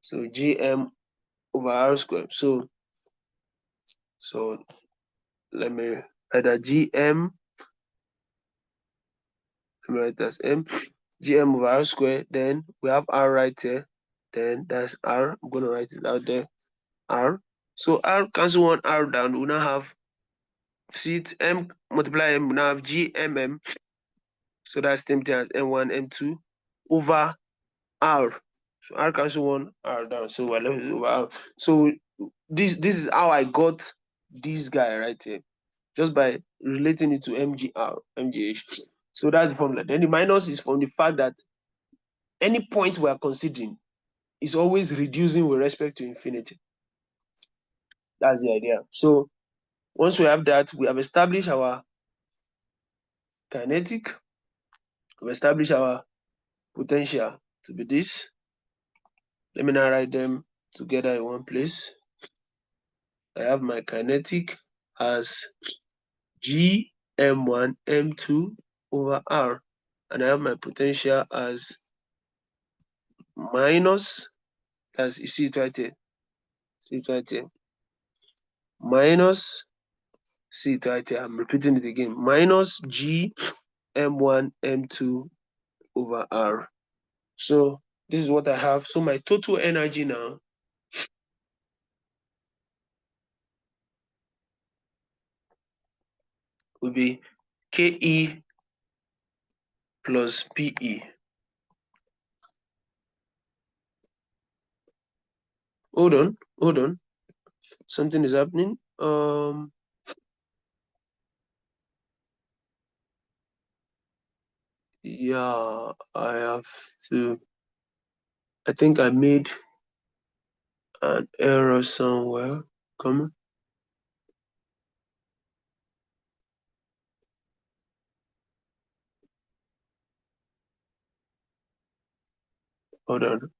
So gm over r square. So let me write that gm. Let me write that m. Gm over r square. Then we have r right here. Then that's r. I'm gonna write it out there. R. So r cancel one r down. We now have, see it, m multiply m. We now have gmm. So that's same thing as m1 m2 over r. So r cancel one r down. So we're left with over r. So this is how I got this guy right here, just by relating it to mgh. So that's the formula. Then the minus is from the fact that any point we are considering is always reducing with respect to infinity. That's the idea. So once we have that, we have established our kinetic, we've established our potential to be this. Let me now write them together in one place. I have my kinetic as G M1 M2 over R, and I have my potential as minus, as you see it right here, minus, see it right here, I'm repeating it again, minus G M1 M2 over R. So this is what I have. So my total energy now will be KE plus PE. Hold on. Something is happening. Yeah, I have to. I think I made an error somewhere. Come on. Hold on.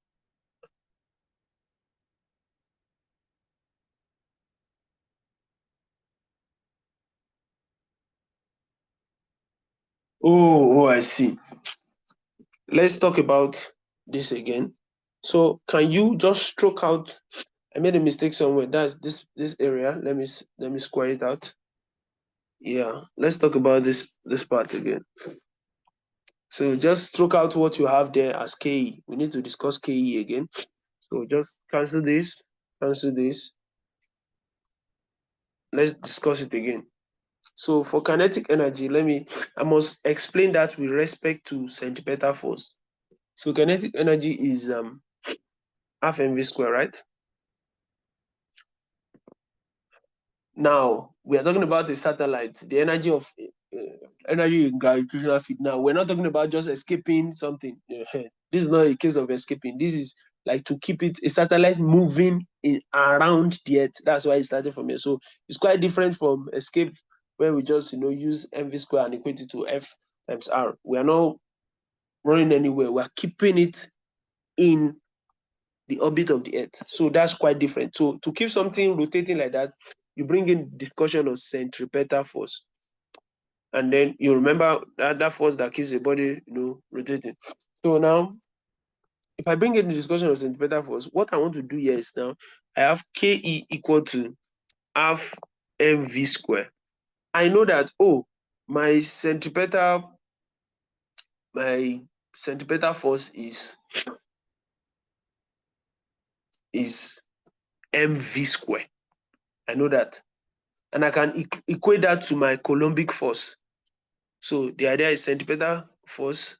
Oh, I see. Let's talk about this again. So can you just stroke out? I made a mistake somewhere. That's this area. Let me square it out. Yeah, let's talk about this part again. So just stroke out what you have there as KE. We need to discuss KE again. So just cancel this, cancel this. Let's discuss it again. So for kinetic energy, I must explain that with respect to centripetal force. So kinetic energy is half mv square, right? Now we are talking about a satellite, the energy of energy in gravitational field. Now we're not talking about just escaping something. This is not a case of escaping. This is like to keep it a satellite moving in around the Earth. That's why it started from here. So it's quite different from escape, where we just use mv square and equate it to F times R. We are not running anywhere. We are keeping it in the orbit of the Earth. So that's quite different. So to keep something rotating like that, you bring in discussion of centripetal force. And then you remember that force that keeps the body, rotating. So now, if I bring in the discussion of centripetal force, what I want to do here is now I have KE equal to half mv square. I know that, my centripetal force is mv square. I know that. And I can equate that to my Coulombic force. So the idea is centripetal force,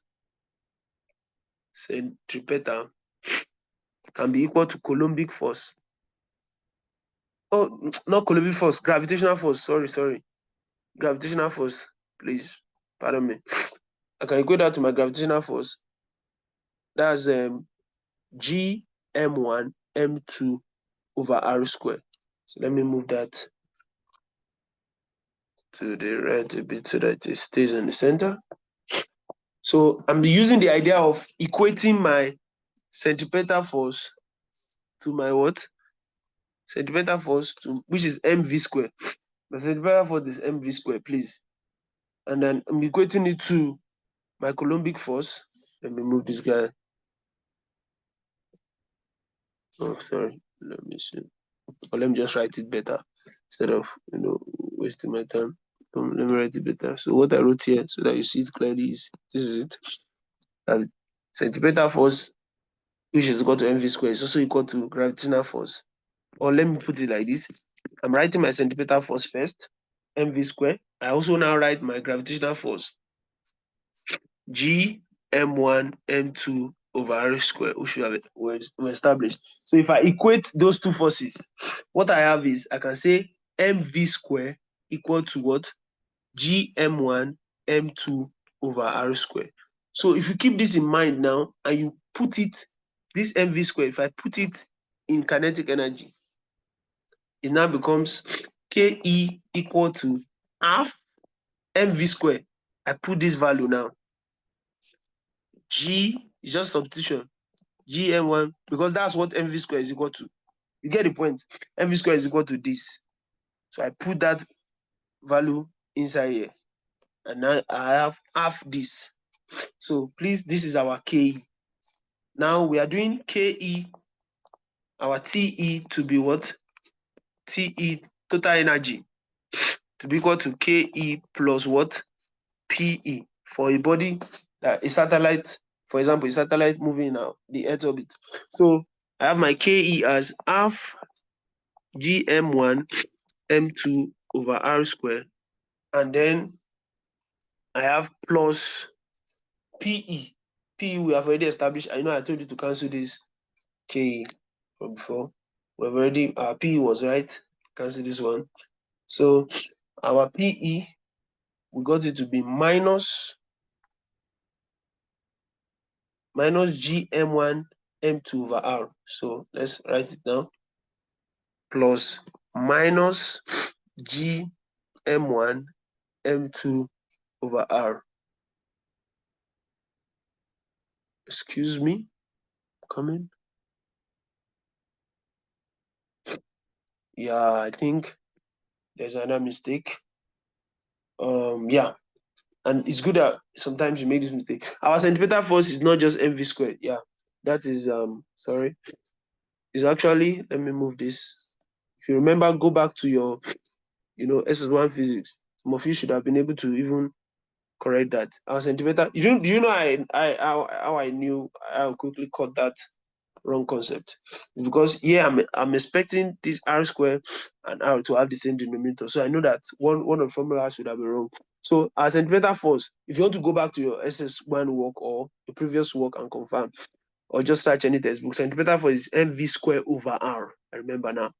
centripetal, can be equal to Coulombic force. Oh, not Coulombic force, gravitational force. Sorry. Gravitational force, please. Pardon me. I can equate that to my gravitational force. That's G m1 m2 over r squared. So let me move that to the right a bit so that it stays in the center. So I'm using the idea of equating my centripetal force to my what? Centripetal force to, which is mv square. The centripetal force is mv square, please. And then I'm equating it to my Coulombic force. Let me move this guy. Oh, sorry. Let me see. Or let me just write it better instead of wasting my time. Let me write it better. So what I wrote here, so that you see it clearly, is this is it. That centripetal force, which is equal to mv square, is also equal to gravitational force. Or let me put it like this. I'm writing my centripetal force first, mv square. I also now write my gravitational force, G m1 m2 over r square, which we established. So if I equate those two forces, what I have is I can say mv square equal to what? G m1 m2 over r square. So if you keep this in mind now and you put it, this mv square, if I put it in kinetic energy, it now becomes Ke equal to half mv square. I put this value now. G is just substitution. GM1, because that's what mv square is equal to. You get the point? Mv square is equal to this. So I put that value inside here. And now I have half this. So please, this is our Ke. Now we are doing Ke, our Te to be what? Te, total energy, to be equal to Ke plus what? Pe, for a body, a satellite, for example, a satellite moving now, the Earth orbit. So I have my Ke as half Gm1 m2 over r square, and then I have plus Pe. Pe we have already established. I know I told you to cancel this Ke from before. We've already, our PE was right. Cancel this one. So our PE, we got it to be minus GM1 M2 over R. So let's write it down. Plus minus GM1 M2 over R. Excuse me, coming. Yeah, I think there's another mistake. Yeah, and it's good that sometimes you make this mistake. Our centripetal force is not just mv squared. Yeah, that is sorry. It's actually, let me move this. If you remember, go back to your, SS1 physics. Some of you should have been able to even correct that. Our centripetal. Do you know how I knew I quickly caught that wrong concept? Because here I'm expecting this r square and r to have the same denominator. So I know that one of the formulas should have been wrong. So our centripetal force, if you want to go back to your SS1 work or your previous work and confirm, or just search any textbook, centripetal force is mv square over r. I remember now.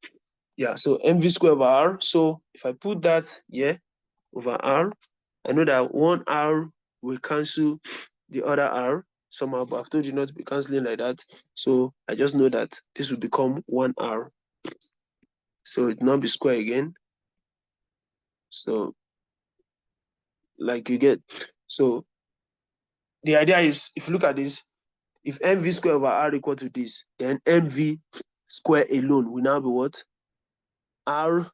Yeah, so mv square over r. So if I put that here over r, I know that one r will cancel the other r somehow, but I've told you not to be canceling like that. So I just know that this will become 1r. So it will not be square again. So like you get, so the idea is, if you look at this, if mv square over r equal to this, then mv square alone will now be what? R,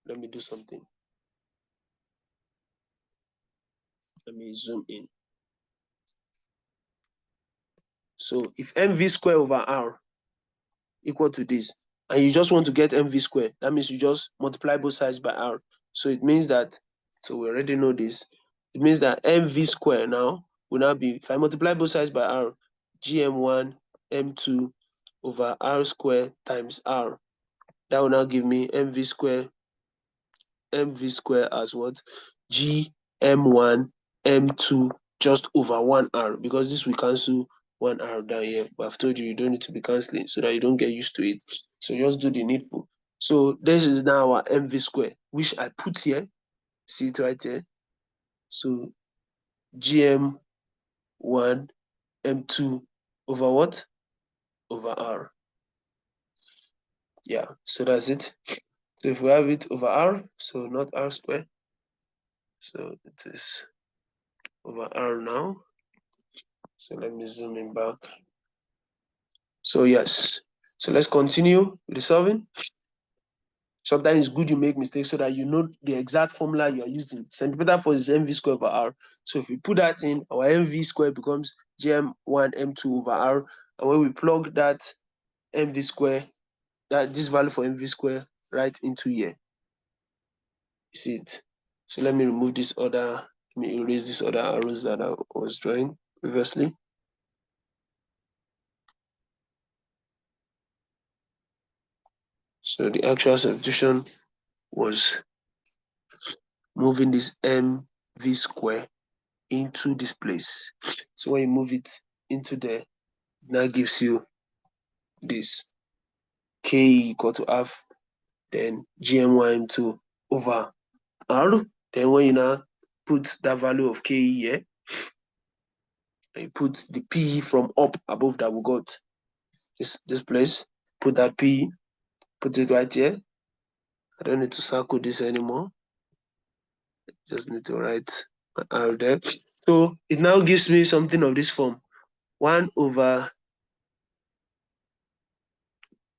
let me do something. Let me zoom in. So if mv square over r equal to this, and you just want to get mv square, that means you just multiply both sides by r. So it means that, so we already know this, it means that mv square now will now be, if I multiply both sides by r, gm1 m2 over r square times r. That will now give me mv square as what? gm1 m2 just over 1r, because this will cancel 1r down here. But I've told you, you don't need to be canceling so that you don't get used to it. So just do the needful. So this is now our mv square, which I put here. See it right here. So gm1 m2 over what? Over r. Yeah, so that's it. So if we have it over r, so not r square, so it is over r now. So let me zoom in back. So yes, so let's continue with the solving. Sometimes it's good you make mistakes so that you know the exact formula you are using. Centripetal force is mv square over r. So if we put that in, our mv square becomes gm1 m2 over r. And when we plug that mv square, that this value for mv square right into here, you see it. So let me remove this other, let me erase this other arrows that I was drawing previously. So the actual substitution was moving this mv square into this place. So when you move it into there, it now gives you this k equal to half, then gm1 over r. Then when you now put that value of k here, and you put the p from up above that we got this place, put that p, put it right here. I don't need to circle this anymore. Just need to write r there. So it now gives me something of this form: 1 over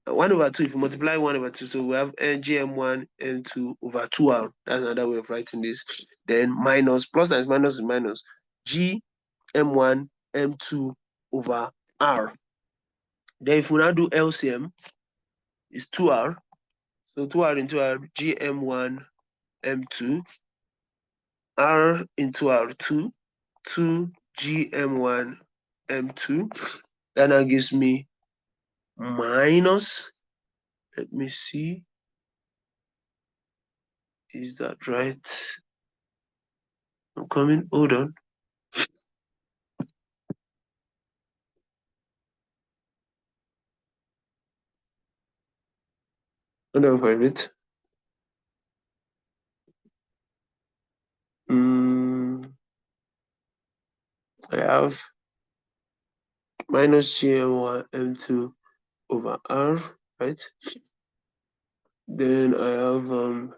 2. If you multiply 1 over 2, so we have gm1 m2 over 2r. That's another way of writing this. Then minus, plus times minus is minus, gm1 m2 over r. Then if we now do LCM, it's 2r. So 2r into r, gm1 m2, r into r2, 2 gm1 m2. That now gives me minus, let me see, is that right? I'm coming, hold on. Hold on for a bit. I have minus GM1 M2 over R, right? Then I have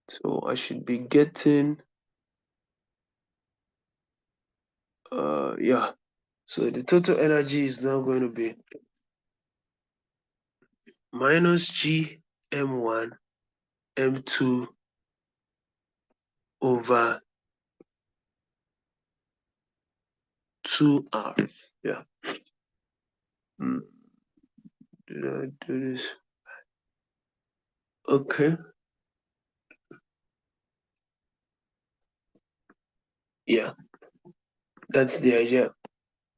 so I should be getting yeah. So the total energy is now going to be minus GM1 M2 over 2R. Yeah. Did I do this? Okay. Yeah, that's the idea.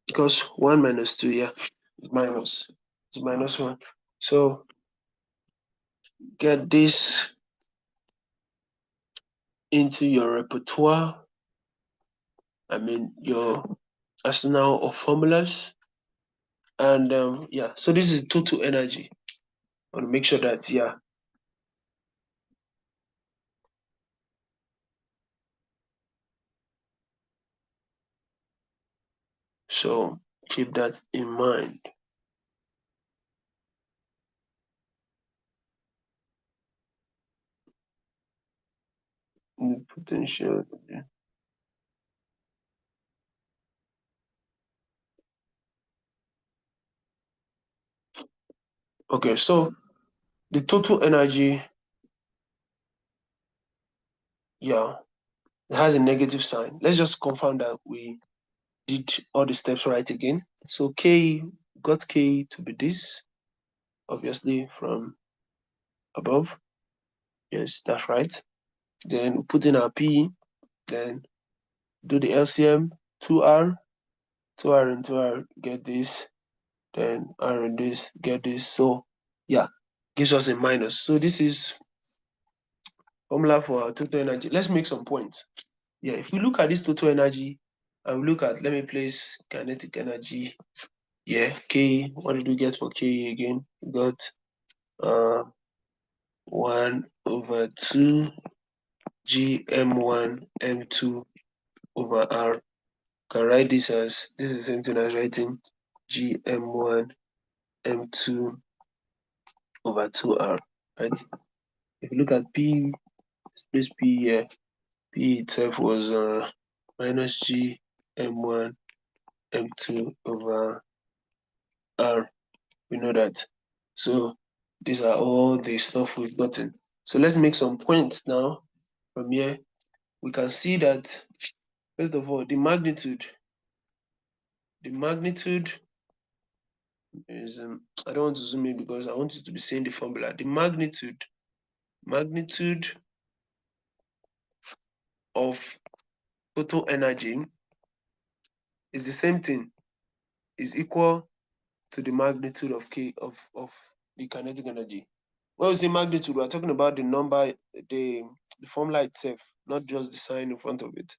Because 1 minus 2, yeah, it's minus 1. So get this into your repertoire. I mean, your arsenal of formulas. And yeah, so this is total energy. I want to make sure that, yeah. So keep that in mind. The potential. Okay, so the total energy, yeah, it has a negative sign. Let's just confirm that we did all the steps right again. So K, got K to be this, obviously from above. Yes, that's right. Then put in our P, then do the LCM, 2R, 2R and 2R, get this, then R and this, get this. So yeah, gives us a minus. So this is formula for our total energy. Let's make some points. Yeah, if we look at this total energy, and we look at, let me place kinetic energy. Yeah, K, what did we get for K again? We got 1 over 2 GM1 M2 over R. Can write this as, this is the same thing as writing GM1 M2 over 2R, right? If you look at P, place P here, P itself was minus GM1 M2 over R. We know that. So these are all the stuff we've gotten. So let's make some points now from here. We can see that, first of all, the magnitude is, I don't want to zoom in because I want you to be seeing the formula. The magnitude of total energy is the same thing, is equal to the magnitude of K of the kinetic energy. When we say magnitude, we're talking about the number, the formula itself, not just the sign in front of it.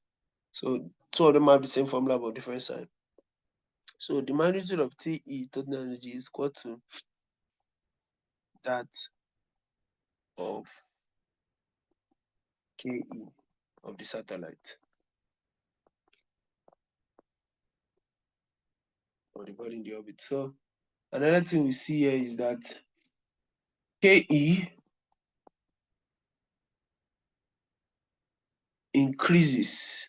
So two of them have the same formula but different sign. So the magnitude of TE, total energy, is equal to that of KE of the satellite, or the body in the orbit. So another thing we see here is that KE increases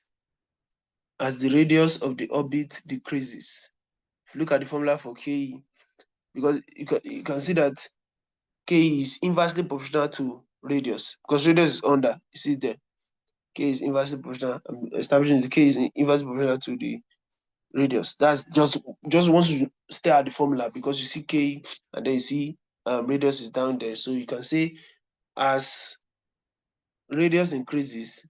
as the radius of the orbit decreases. If you look at the formula for KE, because you can see that K is inversely proportional to radius, because radius is under, you see there. K is inversely proportional. I'm establishing the K is inversely proportional to the radius. That's just once you stay at the formula, because you see K and then you see radius is down there. So you can say as radius increases,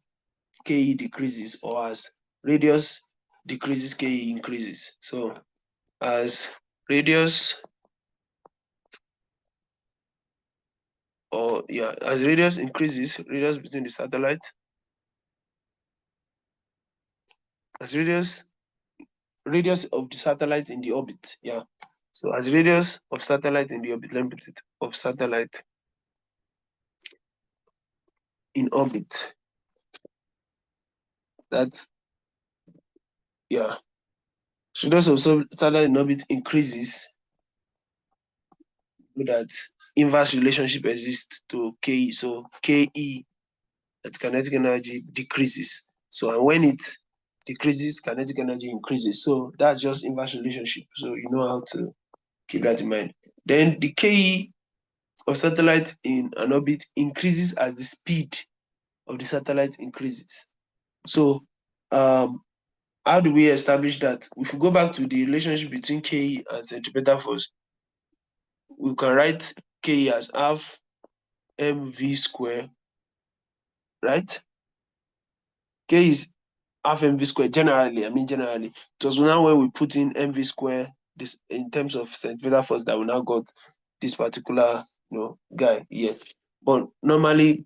Ke decreases, or as radius decreases, Ke increases. So as radius, as radius increases, radius between the satellite, as radius radius of the satellite in the orbit. Yeah. So as radius of satellite in the orbit, let me put it, of satellite in orbit. That, yeah. So radius of satellite in orbit increases so that inverse relationship exists to Ke. So Ke, that kinetic energy, decreases. So and when it decreases, kinetic energy increases. So that's just inverse relationship. So you know how to keep that in mind. Then the Ke of satellite in an orbit increases as the speed of the satellite increases. So how do we establish that? If we go back to the relationship between Ke and centripetal force, we can write Ke as half mv square, right? K is half mv square generally. Generally. It was now when we put in mv square, this in terms of centripetal force, that we now got this particular guy here. But normally,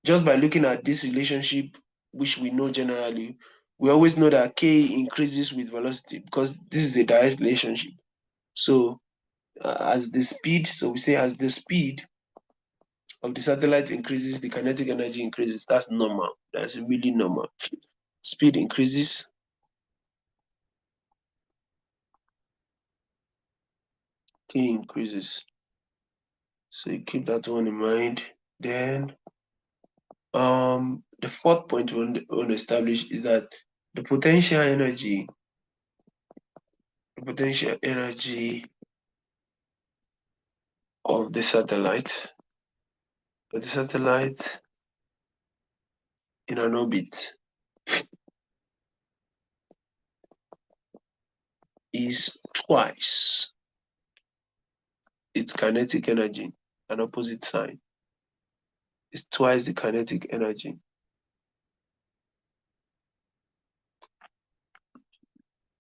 just by looking at this relationship, which we know generally, we always know that K increases with velocity because this is a direct relationship. So as the speed, so we say as the speed of the satellite increases, the kinetic energy increases. That's normal. That's really normal. Speed increases, K increases. So you keep that one in mind. Then the fourth point we want to establish is that the potential energy of the satellite in an orbit is twice its kinetic energy, an opposite sign. It's twice the kinetic energy.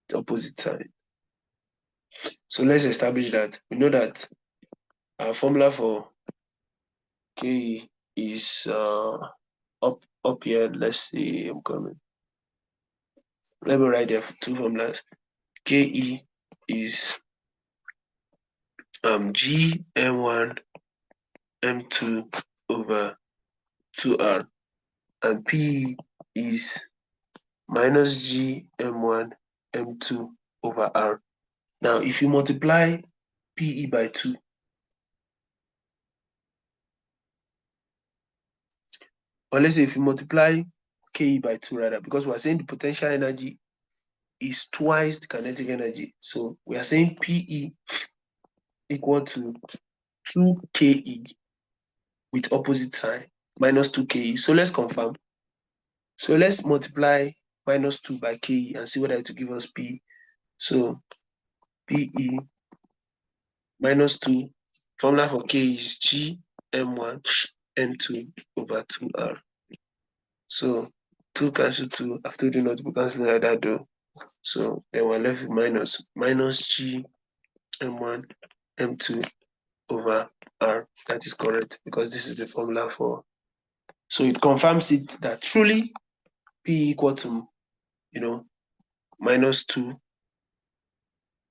The opposite sign. So let's establish that. We know that our formula for K is up here. Let's see, I'm coming. Let me write there two formulas. Ke is G m1 m2 over 2r, and P is minus G m1 m2 over r. Now, if you multiply PE by 2, or let's say if you multiply Ke by 2 rather, because we are saying the potential energy is twice the kinetic energy. So we are saying PE equal to 2Ke with opposite sign, minus 2Ke. So let's confirm. So let's multiply minus 2 by Ke and see whether it will give us P. So PE minus 2, formula for K is G m1 m2 over 2r. So 2 cancel 2. I've told you not to be cancelling like that though. So then we're left with minus G m1 m2 over r. That is correct because this is the formula for. So it confirms it that truly P equal to minus 2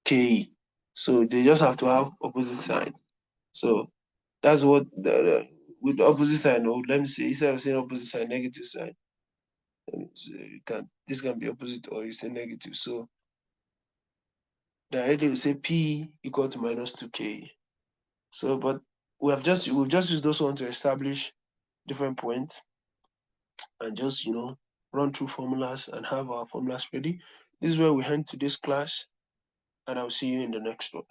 Ke. So they just have to have opposite sign. So that's what with the opposite sign. Or let me say, instead of saying opposite sign, negative sign. This can be opposite or you say negative. So directly we say P equal to minus 2Ke. So, but we've just used those ones to establish different points and just run through formulas and have our formulas ready. This is where we end today's class, and I'll see you in the next one.